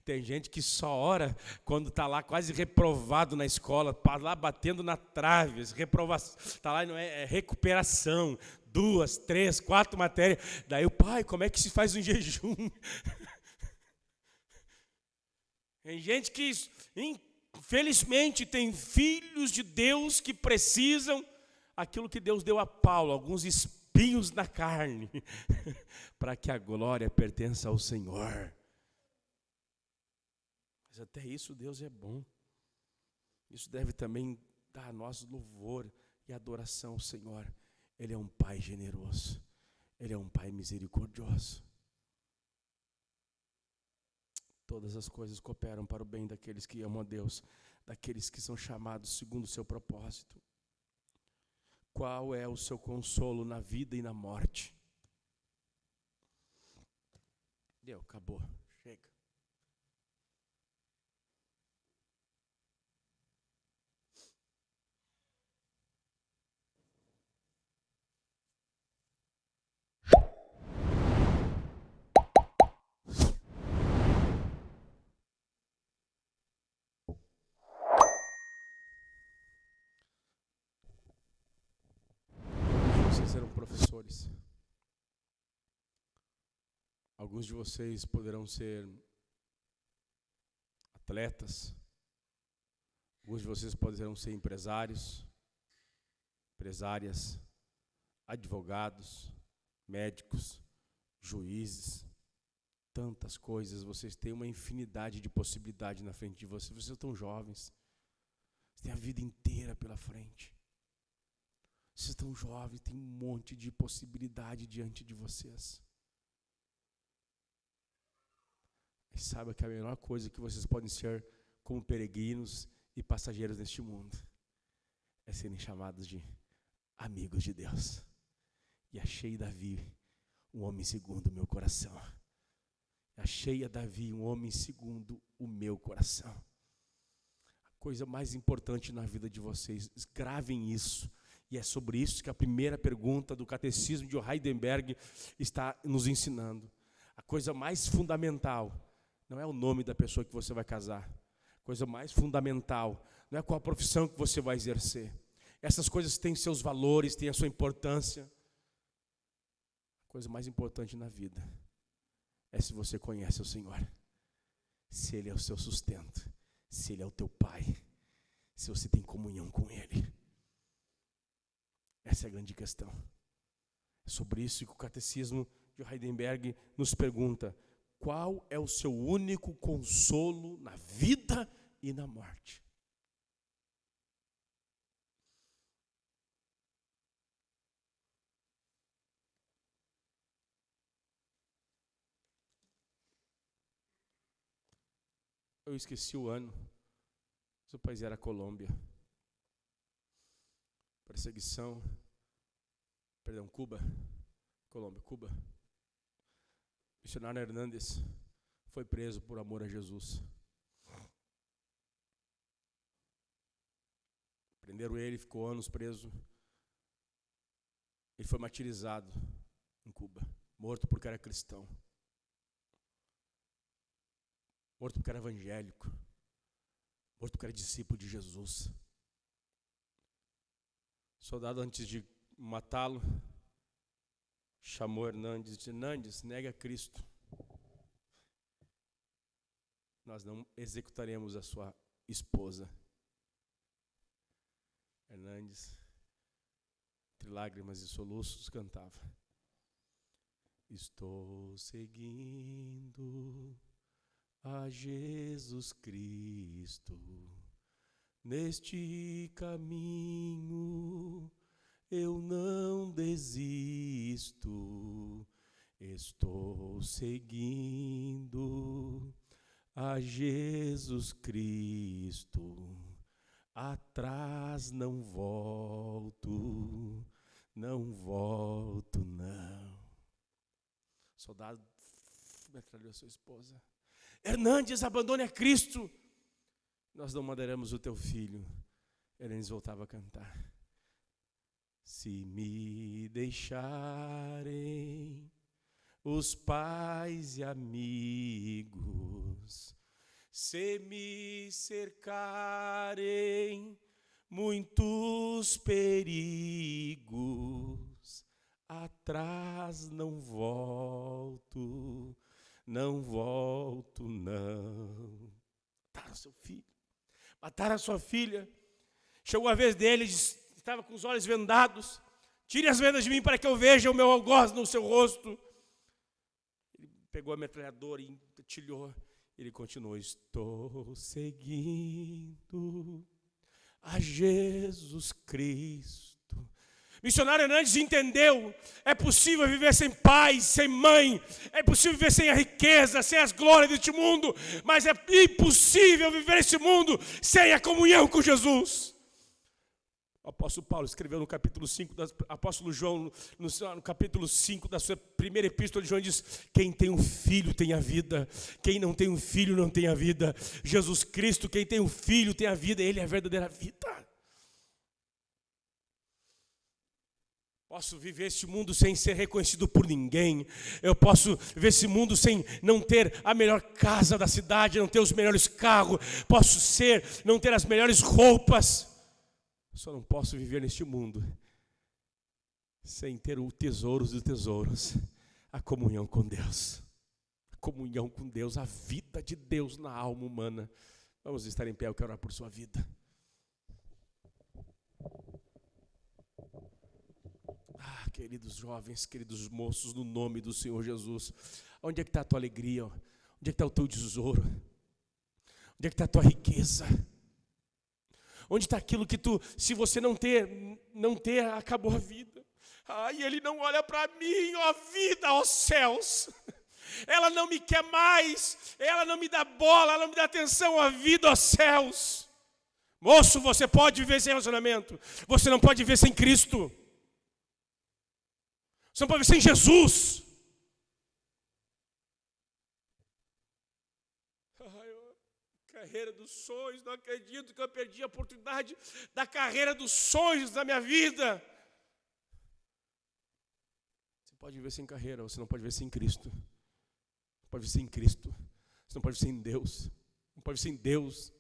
Speaker 1: Tem gente que só ora quando está lá quase reprovado na escola, lá batendo na trave, reprovação, está lá, não é recuperação, 2, 3, 4 matérias. Daí o pai, como é que se faz um jejum? Tem gente que, infelizmente, tem filhos de Deus que precisam aquilo que Deus deu a Paulo, alguns espinhos na carne, para que a glória pertença ao Senhor. Mas até isso Deus é bom. Isso deve também dar a nós louvor e adoração ao Senhor. Ele é um Pai generoso, Ele é um Pai misericordioso. Todas as coisas cooperam para o bem daqueles que amam a Deus, daqueles que são chamados segundo o seu propósito. Qual é o seu consolo na vida e na morte? Deu, acabou, chega. Vocês eram professores. Alguns de vocês poderão ser atletas. Alguns de vocês poderão ser empresários, empresárias, advogados, médicos, juízes. Tantas coisas. Vocês têm uma infinidade de possibilidades na frente de vocês. Vocês estão jovens. Vocês têm a vida inteira pela frente. Vocês estão jovens, tem um monte de possibilidade diante de vocês. E saiba que a melhor coisa que vocês podem ser como peregrinos e passageiros neste mundo é serem chamados de amigos de Deus. E achei Davi um homem segundo o meu coração. Achei a Davi um homem segundo o meu coração. A coisa mais importante na vida de vocês, gravem isso. E é sobre isso que a primeira pergunta do Catecismo de Heidelberg está nos ensinando. A coisa mais fundamental não é o nome da pessoa que você vai casar. A coisa mais fundamental não é qual a profissão que você vai exercer. Essas coisas têm seus valores, têm a sua importância. A coisa mais importante na vida é se você conhece o Senhor. Se Ele é o seu sustento, se Ele é o teu Pai, se você tem comunhão com Ele. Essa é a grande questão. É sobre isso que o Catecismo de Heidelberg nos pergunta: qual é o seu único consolo na vida e na morte? Eu esqueci o ano. Seu país era a Colômbia. Perseguição, Cuba, Colômbia, Cuba. Missionário Hernández foi preso por amor a Jesus. Prenderam ele, ficou anos preso. Ele foi martirizado em Cuba, morto porque era cristão, morto porque era evangélico, morto porque era discípulo de Jesus. O soldado, antes de matá-lo, chamou Hernández e disse: Hernández, nega a Cristo. Nós não executaremos a sua esposa. Hernández, entre lágrimas e soluços, cantava: estou seguindo a Jesus Cristo. Neste caminho eu não desisto, estou seguindo a Jesus Cristo. Atrás não volto, não volto não. Soldado metralhou a sua esposa. Hernandes, abandone a Cristo. Nós não mandaremos o teu filho. Hernandes voltava a cantar. Se me deixarem os pais e amigos, se me cercarem muitos perigos, atrás não volto, não volto não. Mataram seu filho, mataram a sua filha. Chegou a vez dele, estava com os olhos vendados. Tire as vendas de mim para que eu veja o meu algoz no seu rosto. Ele pegou a metralhadora e engatilhou. Ele continuou, estou seguindo a Jesus Cristo. Missionário Hernandes entendeu, é possível viver sem pai, sem mãe, é possível viver sem a riqueza, sem as glórias deste mundo, mas é impossível viver nesse mundo sem a comunhão com Jesus. O apóstolo Paulo escreveu no capítulo 5, apóstolo João, no capítulo 5 da sua primeira epístola, João diz, quem tem um filho tem a vida, quem não tem um filho não tem a vida. Jesus Cristo, quem tem um filho tem a vida, ele é a verdadeira vida. Posso viver esse mundo sem ser reconhecido por ninguém. Eu posso viver esse mundo sem não ter a melhor casa da cidade, não ter os melhores carros. Posso não ter as melhores roupas. Só não posso viver neste mundo sem ter o tesouro dos tesouros, a comunhão com Deus. A comunhão com Deus, a vida de Deus na alma humana. Vamos estar em pé, eu quero orar por sua vida. Queridos jovens, queridos moços, no nome do Senhor Jesus, onde é que está a tua alegria? Onde é que está o teu tesouro? Onde é que está a tua riqueza? Onde está aquilo que tu, se você não ter, acabou a vida? Ai, ele não olha para mim, ó vida, ó céus. Ela não me quer mais, ela não me dá bola, ela não me dá atenção, ó vida, ó céus. Moço, você pode viver sem relacionamento, você não pode viver sem Cristo. Você não pode viver sem Jesus. Carreira dos sonhos, não acredito que eu perdi a oportunidade da carreira dos sonhos da minha vida. Você pode viver sem carreira, você não pode viver sem Cristo. Não pode viver sem Cristo. Você não pode viver sem Deus. Não pode viver sem Deus.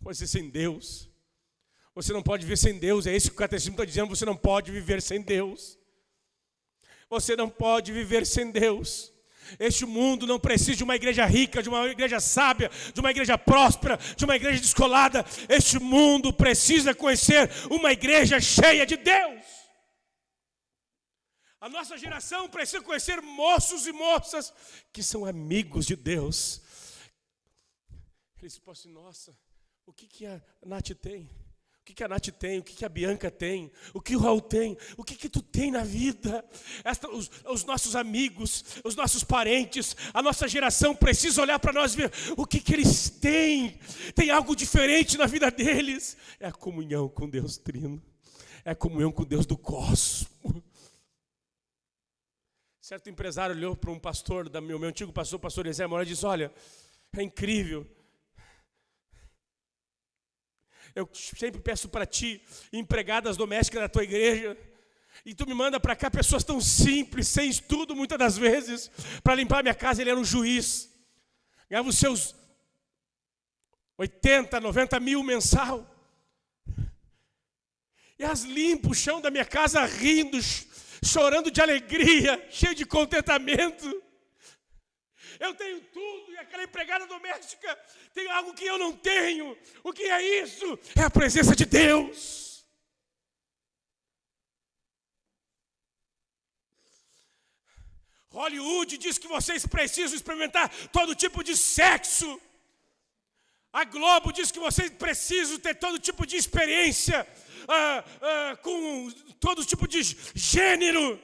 Speaker 1: Você pode viver sem Deus. Você não pode viver sem Deus. É isso que o catecismo está dizendo. Você não pode viver sem Deus. Você não pode viver sem Deus. Este mundo não precisa de uma igreja rica, de uma igreja sábia, de uma igreja próspera, de uma igreja descolada. Este mundo precisa conhecer uma igreja cheia de Deus. A nossa geração precisa conhecer moços e moças que são amigos de Deus. Eles podem dizer, nossa, o que a Nath tem? O que a Nath tem? O que a Bianca tem? O que o Raul tem? O que tu tem na vida? Os nossos amigos, os nossos parentes, a nossa geração precisa olhar para nós e ver o que eles têm. Tem algo diferente na vida deles. É a comunhão com Deus Trino. É a comunhão com Deus do cosmos. Certo empresário olhou para um pastor, meu antigo pastor, pastor Ezé Moura, e disse, olha, é incrível. Eu sempre peço para ti, empregadas domésticas da tua igreja, e tu me manda para cá pessoas tão simples, sem estudo muitas das vezes, para limpar a minha casa. Ele era um juiz, ganhava os seus 80, 90 mil mensal, e elas limpam o chão da minha casa rindo, chorando de alegria, cheio de contentamento. Eu tenho tudo e aquela empregada doméstica tem algo que eu não tenho. O que é isso? É a presença de Deus. Hollywood diz que vocês precisam experimentar todo tipo de sexo. A Globo diz que vocês precisam ter todo tipo de experiência com todo tipo de gênero.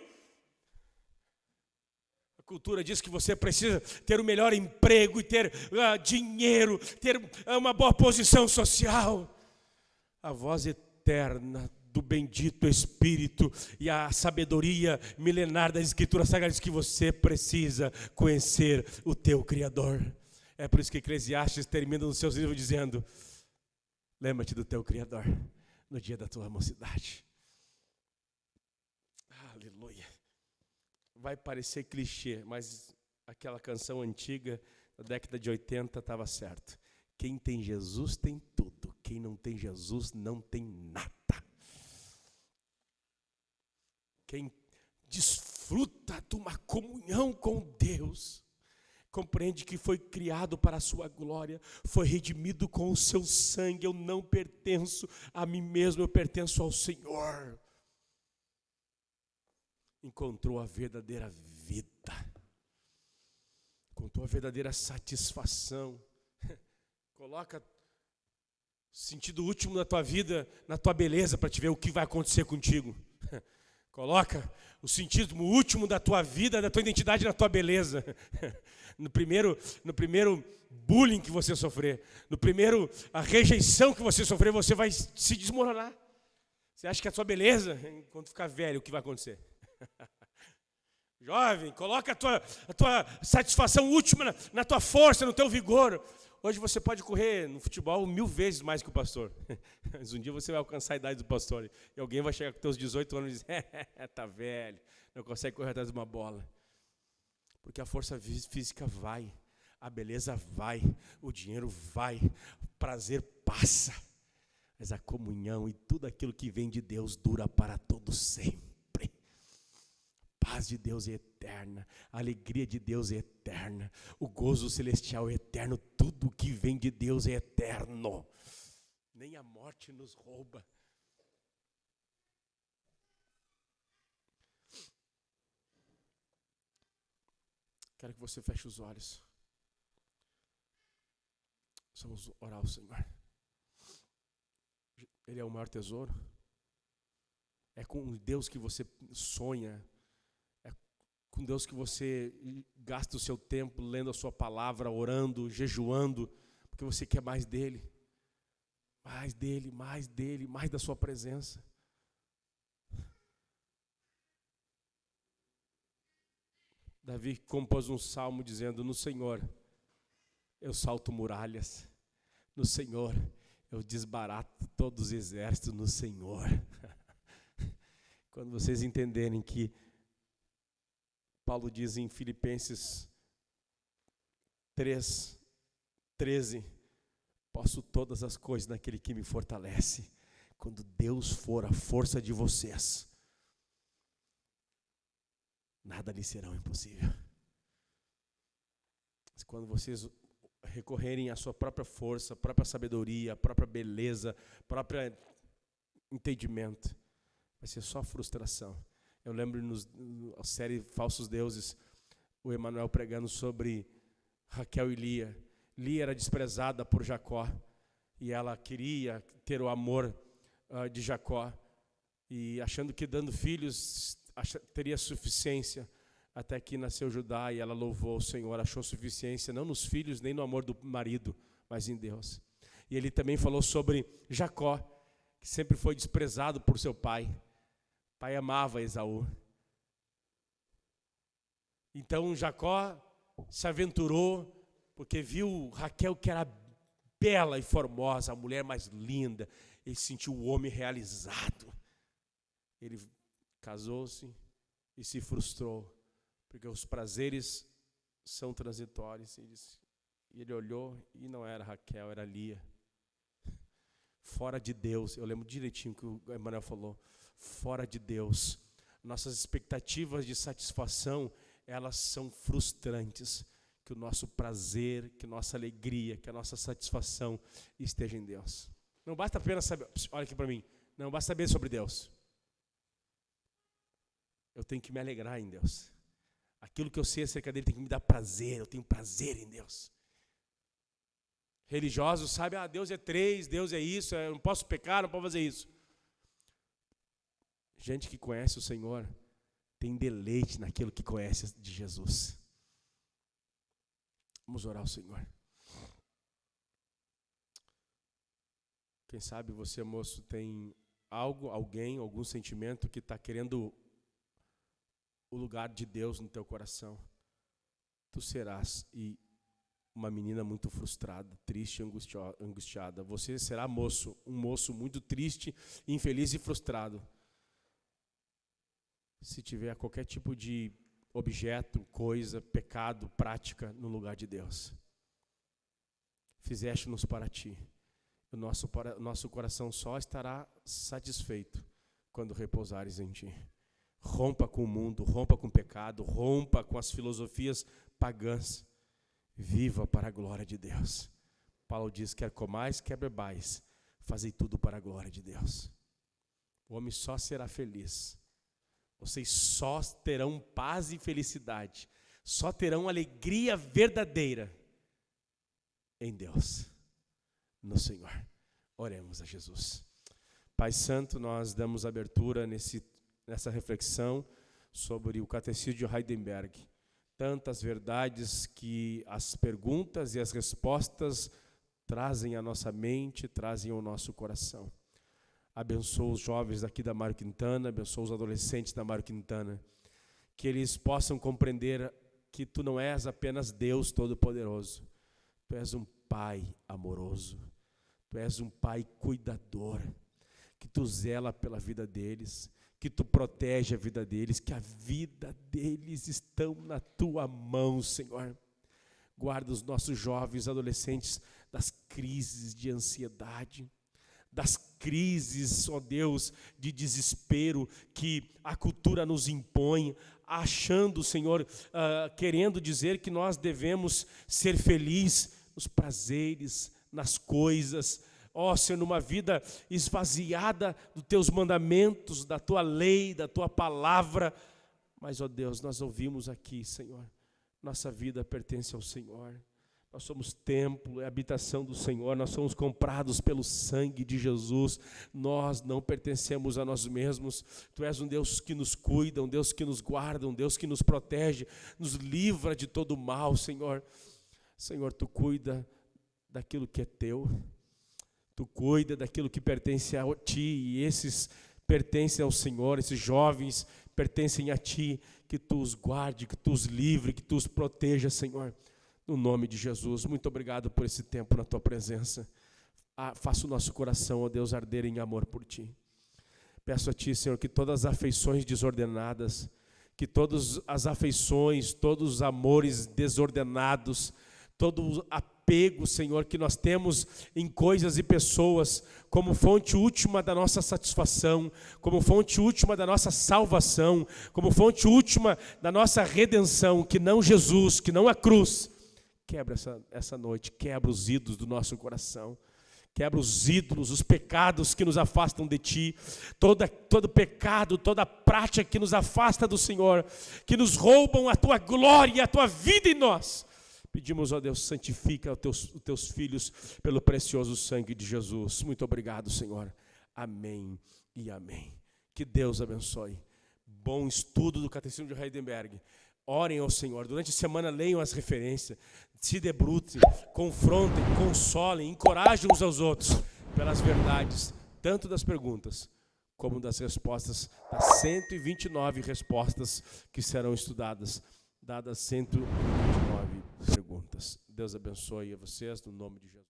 Speaker 1: A cultura diz que você precisa ter o melhor emprego e ter dinheiro, ter uma boa posição social. A voz eterna do bendito Espírito e a sabedoria milenar das Escrituras Sagradas diz que você precisa conhecer o teu Criador. É por isso que Eclesiastes termina nos seus livros dizendo: lembra-te do teu Criador no dia da tua mocidade. Aleluia. Vai parecer clichê, mas aquela canção antiga da década de 80 estava certo. Quem tem Jesus tem tudo, quem não tem Jesus não tem nada. Quem desfruta de uma comunhão com Deus, compreende que foi criado para a sua glória, foi redimido com o seu sangue. Eu não pertenço a mim mesmo, eu pertenço ao Senhor. Encontrou a verdadeira vida, encontrou a verdadeira satisfação. Coloca o sentido último da tua vida na tua beleza para te ver o que vai acontecer contigo. Coloca o sentido último da tua vida, da tua identidade na tua beleza. No primeiro bullying que você sofrer, a rejeição que você sofrer, você vai se desmoronar. Você acha que é a sua beleza? Quando ficar velho, o que vai acontecer? Jovem, coloca a tua satisfação última na tua força, no teu vigor. Hoje você pode correr no futebol 1000 vezes mais que o pastor. Mas um dia você vai alcançar a idade do pastor. E alguém vai chegar com teus 18 anos e dizer: tá velho, não consegue correr atrás de uma bola. Porque a força física vai, a beleza vai, o dinheiro vai, o prazer passa. Mas a comunhão e tudo aquilo que vem de Deus dura para todo sempre. A paz de Deus é eterna, a alegria de Deus é eterna, o gozo celestial é eterno, tudo que vem de Deus é eterno. Nem a morte nos rouba. Quero que você feche os olhos. Vamos orar ao Senhor. Ele é o maior tesouro. É com Deus que você sonha. É com Deus que você gasta o seu tempo lendo a sua palavra, orando, jejuando, porque você quer mais dele. Mais dele, mais dele, mais da sua presença. Davi compôs um salmo dizendo: no Senhor eu salto muralhas, no Senhor eu desbarato todos os exércitos, no Senhor. Quando vocês entenderem que Paulo diz em Filipenses 3:13, posso todas as coisas naquele que me fortalece. Quando Deus for a força de vocês, nada lhe será impossível. Mas quando vocês recorrerem à sua própria força, própria sabedoria, própria beleza, próprio entendimento, vai ser só frustração. Eu lembro na série Falsos Deuses, o Emanuel pregando sobre Raquel e Lia. Lia era desprezada por Jacó e ela queria ter o amor de Jacó, e achando que dando filhos teria suficiência, até que nasceu Judá e ela louvou o Senhor, achou suficiência não nos filhos nem no amor do marido, mas em Deus. E ele também falou sobre Jacó, que sempre foi desprezado por seu pai. O pai amava Esaú. Então Jacó se aventurou porque viu Raquel, que era bela e formosa, a mulher mais linda. Ele se sentiu o homem realizado. Ele casou-se e se frustrou, porque os prazeres são transitórios. E ele olhou e não era Raquel, era Lia. Fora de Deus, eu lembro direitinho que o Emanuel falou, fora de Deus, nossas expectativas de satisfação, elas são frustrantes. Que o nosso prazer, que a nossa alegria, que a nossa satisfação esteja em Deus. Não basta apenas saber, olha aqui para mim, não basta saber sobre Deus. Eu tenho que me alegrar em Deus. Aquilo que eu sei acerca dele tem que me dar prazer, eu tenho prazer em Deus. Religiosos sabem, Deus é 3, Deus é isso, eu não posso pecar, não posso fazer isso. Gente que conhece o Senhor tem deleite naquilo que conhece de Jesus. Vamos orar ao Senhor. Quem sabe você, moço, tem alguém, algum sentimento que está querendo o lugar de Deus no teu coração. Tu serás uma menina muito frustrada, triste, angustiada. Você será um moço muito triste, infeliz e frustrado. Se tiver qualquer tipo de objeto, coisa, pecado, prática no lugar de Deus. Fizeste-nos para ti. O nosso coração só estará satisfeito quando repousares em ti. Rompa com o mundo, rompa com o pecado, rompa com as filosofias pagãs. Viva para a glória de Deus. Paulo diz, quer comais, quer bebais, fazei tudo para a glória de Deus. O homem só será feliz. Vocês só terão paz e felicidade. Só terão alegria verdadeira em Deus, no Senhor. Oremos a Jesus. Pai Santo, nós damos abertura nessa reflexão sobre o Catecismo de Heidelberg. Tantas verdades que as perguntas e as respostas trazem à nossa mente, trazem ao nosso coração. Abençoa os jovens daqui da Mário Quintana, abençoa os adolescentes da Mário Quintana, que eles possam compreender que Tu não és apenas Deus Todo-Poderoso, Tu és um Pai amoroso, Tu és um Pai cuidador, que Tu zela pela vida deles, que Tu protege a vida deles, que a vida deles estão na Tua mão, Senhor. Guarda os nossos jovens, adolescentes das crises de ansiedade, das crises, ó Deus, de desespero que a cultura nos impõe, achando, Senhor, querendo dizer que nós devemos ser felizes nos prazeres, nas coisas, ó Senhor, numa vida esvaziada dos Teus mandamentos, da Tua lei, da Tua palavra. Mas, ó Deus, nós ouvimos aqui, Senhor, nossa vida pertence ao Senhor. Nós somos templo, é habitação do Senhor, nós somos comprados pelo sangue de Jesus, nós não pertencemos a nós mesmos. Tu és um Deus que nos cuida, um Deus que nos guarda, um Deus que nos protege, nos livra de todo mal, Senhor. Senhor, Tu cuida daquilo que é Teu, Tu cuida daquilo que pertence a Ti, e esses pertencem ao Senhor, esses jovens pertencem a Ti, que Tu os guarde, que Tu os livre, que Tu os proteja, Senhor. No nome de Jesus, muito obrigado por esse tempo na Tua presença. Faça o nosso coração, ó Deus, arder em amor por Ti. Peço a Ti, Senhor, que todas as afeições desordenadas, que todas as afeições, todos os amores desordenados, todo o apego, Senhor, que nós temos em coisas e pessoas, como fonte última da nossa satisfação, como fonte última da nossa salvação, como fonte última da nossa redenção, que não Jesus, que não a cruz. Quebra essa noite, quebra os ídolos do nosso coração, quebra os ídolos, os pecados que nos afastam de Ti, todo pecado, toda prática que nos afasta do Senhor, que nos roubam a Tua glória e a Tua vida em nós. Pedimos, ó Deus, santifica os Teus filhos pelo precioso sangue de Jesus. Muito obrigado, Senhor. Amém e amém. Que Deus abençoe. Bom estudo do Catecismo de Heidelberg. Orem ao Senhor. Durante a semana leiam as referências. Se debrutem, confrontem, consolem, encorajem uns aos outros pelas verdades, tanto das perguntas como das respostas, das 129 respostas que serão estudadas, dadas 129 perguntas. Deus abençoe a vocês, no nome de Jesus.